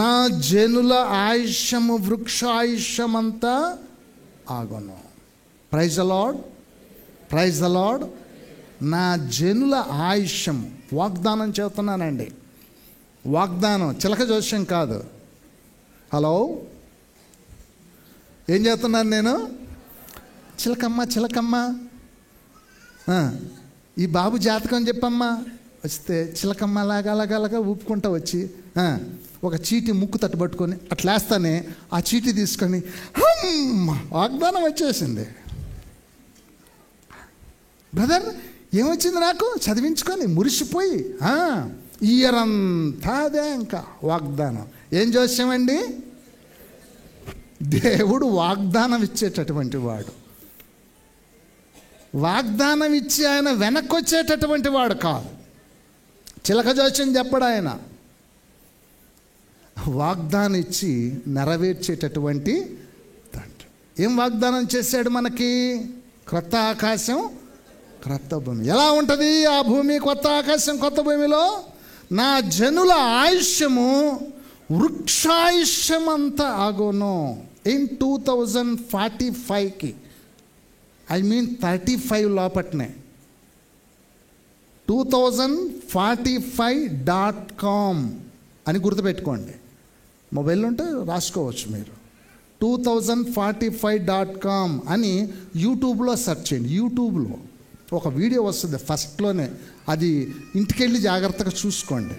S2: నా జనుల ఆయుష్యము వృక్షాయుష్యమంతా ఆగును. Praise the lord, praise the Lord. నా జనుల ఆయుష్యం, వాగ్దానం చేస్తున్నానండి. వాగ్దానం, చిలక జోస్యం కాదు. హలో, ఏం చేస్తున్నాను నేను? చిలకమ్మ చిలకమ్మ, ఈ బాబు జాతకం చెప్పమ్మా. వస్తే చిలకమ్మ అలాగలాగలాగా ఊపుకుంటా వచ్చి ఒక చీటి ముక్కు తట్టుబట్టుకొని అట్లేస్తానే ఆ చీటి తీసుకొని వాగ్దానం వచ్చేసింది. బ్రదర్ ఏమొచ్చింది నాకు? చదివించుకొని మురిసిపోయి ఇయర్ అంతా అదే ఇంకా వాగ్దానం. ఏం చూసామండి? దేవుడు వాగ్దానం ఇచ్చేటటువంటి వాడు. వాగ్దానం ఇచ్చి ఆయన వెనక్కి వచ్చేటటువంటి వాడు కాదు. చిలక జోస్యం చెప్పడు ఆయన. వాగ్దానం ఇచ్చి నెరవేర్చేటటువంటి తండ్రి. ఏం వాగ్దానం చేశాడు మనకి? క్రొత్త ఆకాశం, క్రొత్త భూమి. ఎలా ఉంటుంది ఆ భూమి, కొత్త ఆకాశం, కొత్త భూమిలో? నా జనుల ఆయుష్యము వృక్షాయుష్యమంతా ఆగును. ఇన్ 2045కి, ఐ మీన్ 35 లోపట్నే, 2045.com అని గుర్తుపెట్టుకోండి. మొబైల్ ఉంటే రాసుకోవచ్చు మీరు. 2045.com అని యూట్యూబ్లో సెర్చ్ చేయండి. యూట్యూబ్లో ఒక వీడియో వస్తుంది ఫస్ట్లోనే, అది ఇంటికెళ్ళి జాగ్రత్తగా చూసుకోండి.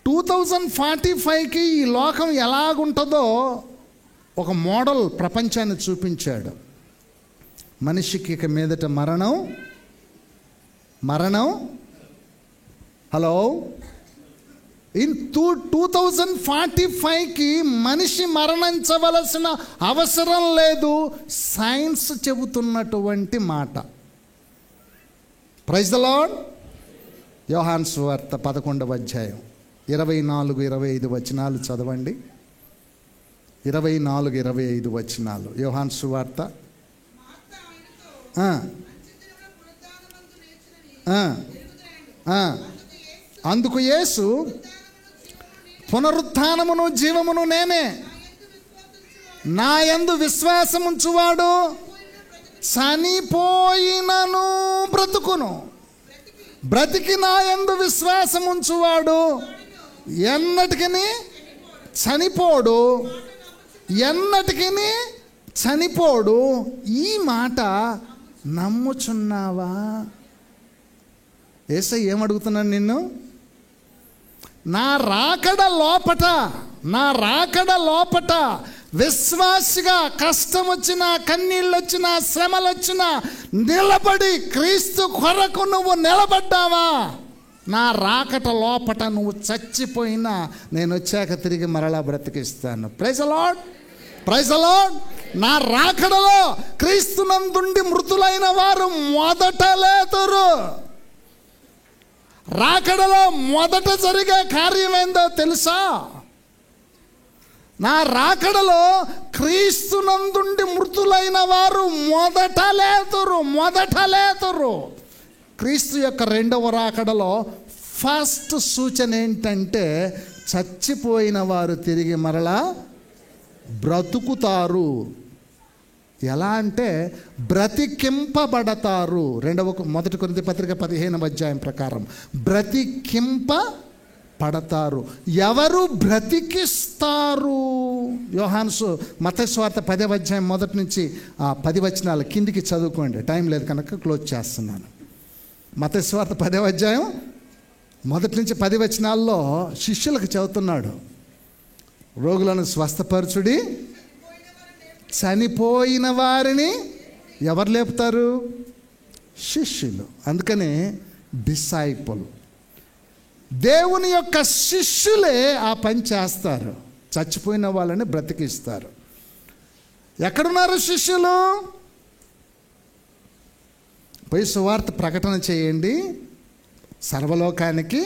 S2: 2045కి ఈ లోకం ఎలాగుంటుందో ఒక మోడల్ ప్రపంచాన్ని చూపించాడు. మనిషికి ఇక మీదట మరణం హలో ఇన్ 2045కి మనిషి మరణించవలసిన అవసరం లేదు, సైన్స్ చెబుతున్నటువంటి మాట. Praise the lord. యోహాను సువార్త 11వ అధ్యాయం 24-25 వచనాలు చదవండి. 24-25 వచనాలు యోహాను సువార్త. అందుకు యేసు, పునరుత్థానమును జీవమును నేనే, నా యందు విశ్వాసముంచువాడు చనిపోయినను బ్రతుకును, బ్రతికి నా యందు విశ్వాసముంచువాడు ఎన్నటికి చనిపోడు, ఎన్నటికి చనిపోడు. ఈ మాట నమ్ముచున్నావా? యేసయ్య ఏమడుగుతున్నాను నిన్ను? నా రాకడ లోపట విశ్వాసిగా కష్టం వచ్చినా, కన్నీళ్ళు వచ్చినా, శ్రమలు వచ్చినా నిలబడి క్రీస్తు కొరకు నువ్వు నిలబడ్డావా? నా రాకట లోపట నువ్వు చచ్చిపోయినా నేను వచ్చాక తిరిగి మరలా బ్రతికిస్తాను. Praise the lord, praise the Lord. నా రాకడలో క్రీస్తునందుండి మృతులైన వారు మొదట లేతురు. రాకడలో మొదట జరిగే కార్యం ఏందో తెలుసా? నా రాకడలో క్రీస్తునందుండి మృతులైన వారు మొదట లేతురు. క్రీస్తు యొక్క రెండవ రాకడలో ఫస్ట్ సూచన ఏంటంటే చచ్చిపోయిన వారు తిరిగి మరలా బ్రతుకుతారు. ఎలా అంటే బ్రతికింపబడతారు. మొదటి కొరింథీ పత్రిక 15వ అధ్యాయం ప్రకారం బ్రతికింపబడతారు. ఎవరు బ్రతికిస్తారు? మత్తయి సువార్త 10వ అధ్యాయం మొదటి నుంచి 10 వచనాలు కిందికి చదువుకోండి, టైం లేదు కనుక క్లోజ్ చేస్తున్నాను. మత్తయి సువార్త 10వ అధ్యాయం మొదటి నుంచి 10 వచనాల్లో శిష్యులకు చెబుతున్నాడు, రోగులను స్వస్థపరచుడి, చనిపోయిన వారిని ఎవరు లేపుతారు? శిష్యులు. అందుకని డిసైపుల్, దేవుని యొక్క శిష్యులే ఆ పని చేస్తారు, చచ్చిపోయిన వాళ్ళని బ్రతికిస్తారు. ఎక్కడున్నారు శిష్యులు? పోయి సువార్త ప్రకటన చేయండి సర్వలోకానికి,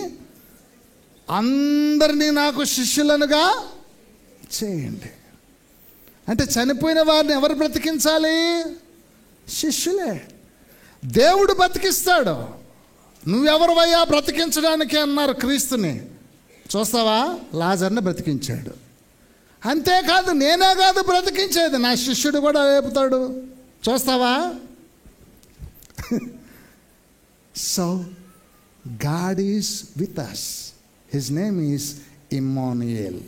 S2: అందరినీ నాకు శిష్యులనుగా చేయండి. అంటే చనిపోయిన వారిని ఎవరు బ్రతికించాలి? శిష్యులే. దేవుడు బ్రతికిస్తాడు. నువ్వెవరివయ్యా బ్రతికించడానికి అన్నారు క్రీస్తుని. చూస్తావా, లాజర్ని బ్రతికించాడు. అంతేకాదు, నేనే కాదు బ్రతికించేది, నా శిష్యుడు కూడా లేపుతాడు. చూస్తావా? So God is with us. His name is Immanuel.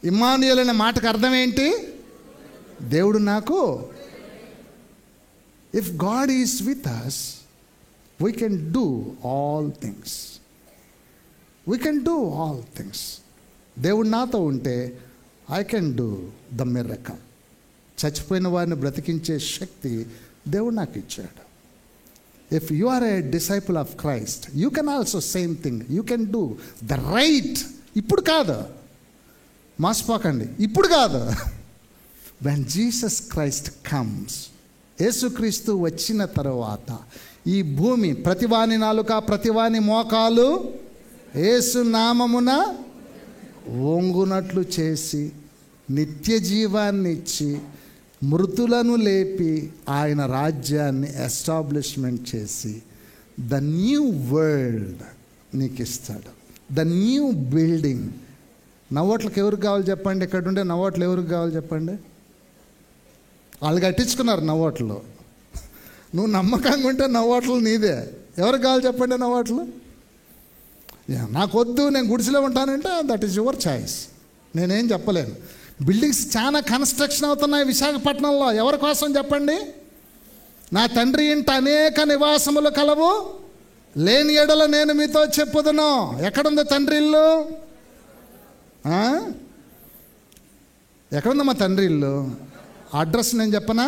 S2: Immanuel అనే మాటకు అర్థం ఏంటి? దేవుడు నాకు. If God is with us, we can do all things. We can do all things. దేవుడు నాతో ఉంటే I can do the miracle. చచ్చిపోయిన వారిని బ్రతికించే శక్తి దేవుడు నాకు ఇచ్చాడు. If you are a disciple of Christ, you can also same thing. You can do the right. ఇప్పుడు కాదు, మోసపోకండి, ఇప్పుడు కాదు. వెన్ జీసస్ క్రైస్ట్ కమ్స్, యేసుక్రీస్తు వచ్చిన తర్వాత ఈ భూమి ప్రతివాని నాలుక, ప్రతివాని మోకాలు యేసు నామమున వంగునట్లు చేసి నిత్య జీవాన్ని ఇచ్చి మృతులను లేపి ఆయన రాజ్యాన్ని ఎస్టాబ్లిష్మెంట్ చేసి ద న్యూ వరల్డ్ నీకు ఇస్తాడు. The new building. నవ్వోట్లకు ఎవరికి కావాలి చెప్పండి? ఇక్కడ ఉండే నవ్వోట్లు ఎవరికి కావాలి చెప్పండి? వాళ్ళు కట్టించుకున్నారు నవ్వోట్లు. నువ్వు నమ్మకంగా ఉంటే నవ్వోట్లు నీదే. ఎవరికి కావాలి చెప్పండి నవ్వోట్లు? నాకొద్దు, నేను గుడిసెలో ఉంటానంటే దట్ ఈస్ యువర్ చాయిస్. నేనేం చెప్పలేను. బిల్డింగ్స్ చాలా కన్స్ట్రక్షన్ అవుతున్నాయి విశాఖపట్నంలో. ఎవరి కోసం చెప్పండి? నా తండ్రి ఇంట అనేక నివాసములు కలవు, లేని ఎడల నేను మీతో చెప్పుదును. ఎక్కడుంది తండ్రి ఇల్లు? ఎక్కడుంది మా తండ్రి ఇల్లు? అడ్రస్ నేను చెప్పనా?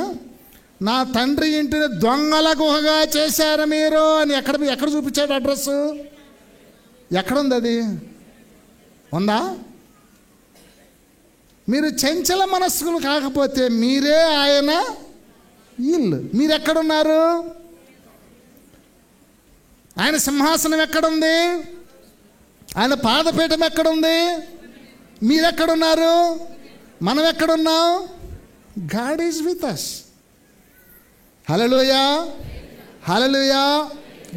S2: నా తండ్రి ఇంటిని దొంగల గుహగా చేశారు మీరు అని ఎక్కడ చూపించాడు అడ్రస్? ఎక్కడుంది అది? ఉందా? మీరు చంచల మనస్కులు కాకపోతే మీరే ఆయన ఇల్లు. మీరు ఎక్కడున్నారు? ఆయన సింహాసనం ఎక్కడుంది? ఆయన పాదపీఠం ఎక్కడుంది? మీరెక్కడున్నారు? మనం ఎక్కడున్నాం? God is with us. Hallelujah, hallelujah.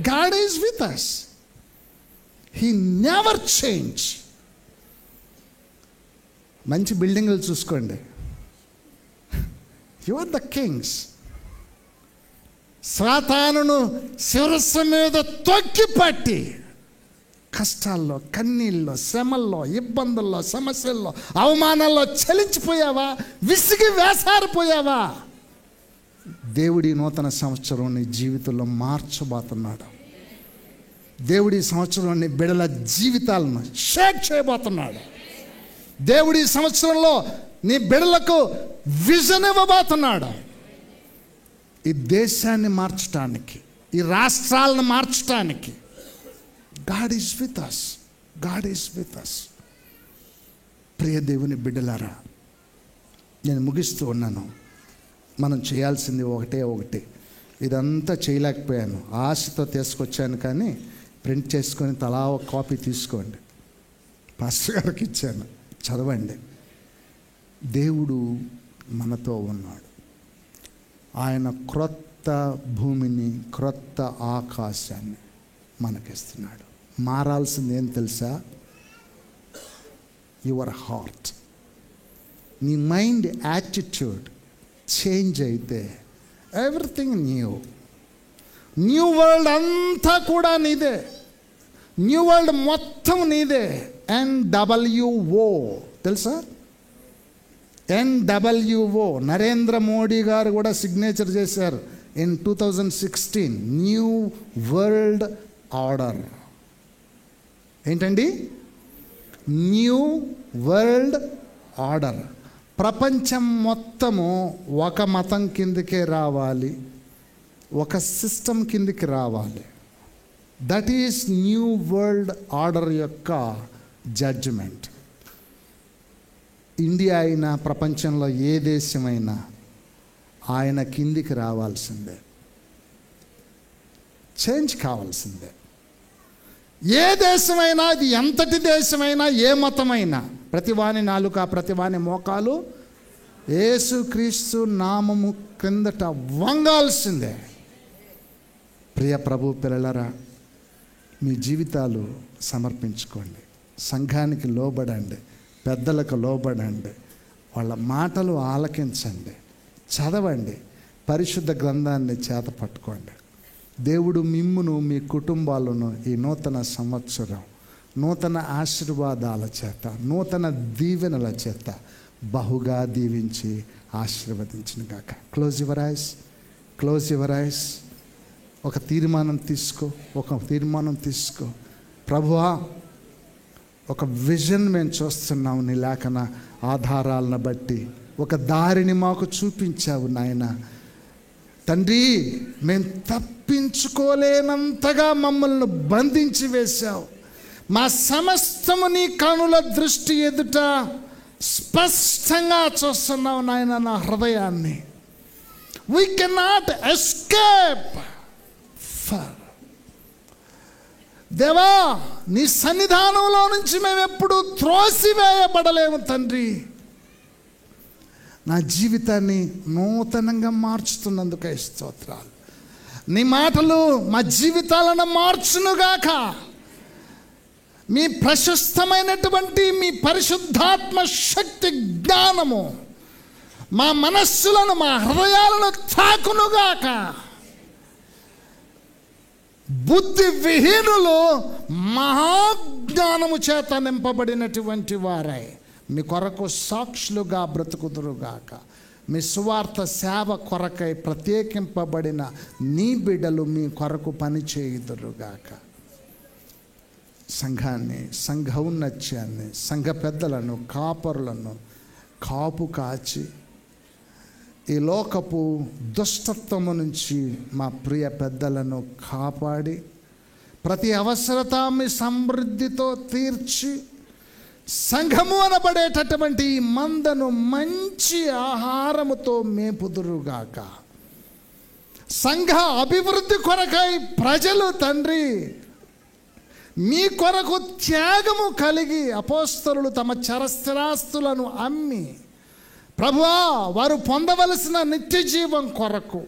S2: God is with us. He never change. మంచి బిల్డింగులు చూసుకోండి. You are the kings. సాతానును శిరస్సు మీద తొక్కిపట్టి కష్టాల్లో, కన్నీళ్ళలో, శ్రమల్లో, ఇబ్బందుల్లో, సమస్యల్లో, అవమానాల్లో చలించిపోయావా? విసిగి వేసారిపోయావా? దేవుడి నూతన సంవత్సరం నీ జీవితంలో మార్చబోతున్నాడు. దేవుడి సంవత్సరం నీ బిడ్డల జీవితాలను షేక్ చేయబోతున్నాడు. దేవుడి సంవత్సరంలో నీ బిడ్డలకు విజన్ ఇవ్వబోతున్నాడు. ఈ దేశాన్ని మార్చడానికి, ఈ రాష్ట్రాలను మార్చడానికి God is with us. God is with us. ప్రియ దేవుని బిడ్డలారా, నేను ముగిస్తూ ఉన్నాను. మనం చేయాల్సింది ఒకటే. ఇదంతా చేయలేకపోయాను, ఆశతో తీసుకొచ్చాను, కానీ ప్రింట్ చేసుకొని తలా ఒక కాపీ తీసుకోండి. పాస్టర్ గారికి ఇచ్చాను, చదవండి. దేవుడు మనతో ఉన్నాడు. ఆయన క్రొత్త భూమిని, క్రొత్త ఆకాశాన్ని మనకిస్తున్నాడు. మారాల్సింది ఏం తెలుసా? Your heart. నీ మైండ్ యాటిట్యూడ్ చేంజ్ అయితే ఎవ్రీథింగ్ న్యూ వరల్డ్ అంతా కూడా నీదే. న్యూ వరల్డ్ మొత్తం నీదే. NWO తెలుసా? NWO నరేంద్ర మోడీ గారు కూడా సిగ్నేచర్ చేశారు ఇన్ 2016. New world order. ఏంటండి? New world order. ప్రపంచం మొత్తము ఒక మతం కిందకే రావాలి, ఒక సిస్టమ్ కిందికి రావాలి. That is new world order యొక్క జడ్జిమెంట్. ఇండియా అయినా, ప్రపంచంలో ఏ దేశమైనా ఆయన కిందికి రావాల్సిందే, చేంజ్ కావాల్సిందే. ఏ దేశమైనా, అది ఎంతటి దేశమైనా, ఏ మతమైనా, ప్రతివాని నాలుక, ప్రతివాని మోకాలు యేసుక్రీస్తు నామము క్రిందట వంగాల్సిందే. ప్రియ ప్రభు పిల్లలారా, మీ జీవితాలు సమర్పించుకోండి. సంఘానికి లోబడండి, పెద్దలకు లోబడండి, వాళ్ళ మాటలు ఆలకించండి, చదవండి, పరిశుద్ధ గ్రంథాన్ని చేత పట్టుకోండి. దేవుడు మిమ్మును, మీ కుటుంబాలను ఈ నూతన సంవత్సరం నూతన ఆశీర్వాదాల చేత, నూతన దీవెనల చేత బహుగా దీవించి ఆశీర్వదించిన గాక. Close your eyes. ఒక తీర్మానం తీసుకో. ప్రభువా, ఒక విజన్ మేము చూస్తున్నాము నీ లేఖన ఆధారాలను బట్టి. ఒక దారిని మాకు చూపించావు నాయన తండ్రి. మేము తప్పించుకోలేనంతగా మమ్మల్ని బంధించి వేశావు. మా సమస్తము నీ కనుల దృష్టి ఎదుట స్పష్టంగా చూస్తున్నావు నాయన నా హృదయాన్ని. We cannot escape for. దేవా, నీ సన్నిధానంలో నుంచి మేము ఎప్పుడు త్రోసివేయబడలేము తండ్రి. నా జీవితాన్ని నూతనంగా మార్చుతున్నందుకే స్తోత్రాలు. నీ మాటలు మా జీవితాలను మార్చునుగాక. మీ ప్రశస్తమైనటువంటి మీ పరిశుద్ధాత్మ శక్తి జ్ఞానము మా మనస్సులను, మా హృదయాలను తాకునుగాక. బుద్ధి విహీనులు మహాజ్ఞానము చేత నింపబడినటువంటి వారై మీ కొరకు సాక్షులుగా బ్రతుకుదురుగాక. మీ సువార్త సేవ కొరకై ప్రత్యేకింపబడిన నీ బిడ్డలు మీ కొరకు పని చేయుదురుగాక. సంఘాన్ని, సంఘ ఔన్నత్యాన్ని, సంఘ పెద్దలను, కాపరులను కాపు కాచి ఈ లోకపు దుష్టత్వము నుంచి మా ప్రియ పెద్దలను కాపాడి ప్రతి అవసరత మీ సమృద్ధితో తీర్చి సంఘము అనబడేటటువంటి ఈ మందను మంచి ఆహారముతో మేపుదురుగాక. సంఘ అభివృద్ధి కొరకై ప్రజలు తండ్రి మీ కొరకు త్యాగము కలిగి అపోస్తలులు తమ చరస్థిరాస్తులను అమ్మి ప్రభువా వారు పొందవలసిన నిత్య జీవం కొరకు,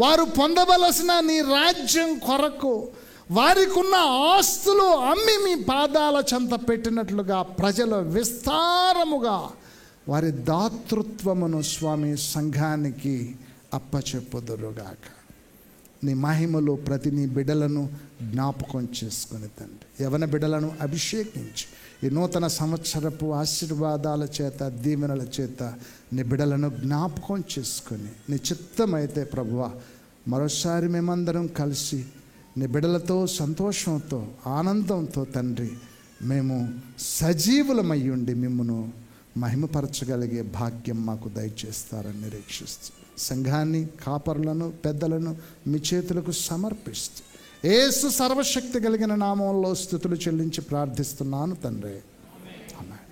S2: వారు పొందవలసిన నీ రాజ్యం కొరకు వారికి ఉన్న ఆస్తులు అమ్మి మీ పాదాల చెంత పెట్టినట్లుగా ప్రజలు విస్తారముగా వారి దాతృత్వమును స్వామి సంఘానికి అప్పచెప్పుదురుగాక. నీ మహిమలో ప్రతి నీ బిడ్డలను జ్ఞాపకం చేసుకుని తండ్రి, యవన బిడ్డలను అభిషేకించి ఈ నూతన సంవత్సరపు ఆశీర్వాదాల చేత, దీవెనల చేత నీ బిడ్డలను జ్ఞాపకం చేసుకుని నీ చిత్తమైతే ప్రభువా మరోసారి మేమందరం కలిసి నీ బిడ్డలతో సంతోషంతో, ఆనందంతో తండ్రి మేము సజీవులమై ఉండి మిమ్మును మహిమపరచగలిగే భాగ్యం మాకు దయచేస్తారని నిరీక్షిస్తూ సంఘాన్ని, కాపరులను, పెద్దలను మీ చేతులకు సమర్పిస్తూ యేసు సర్వశక్తి కలిగిన నామంలో స్తుతులు చెల్లించి ప్రార్థిస్తున్నాను తండ్రి. ఆమేన్.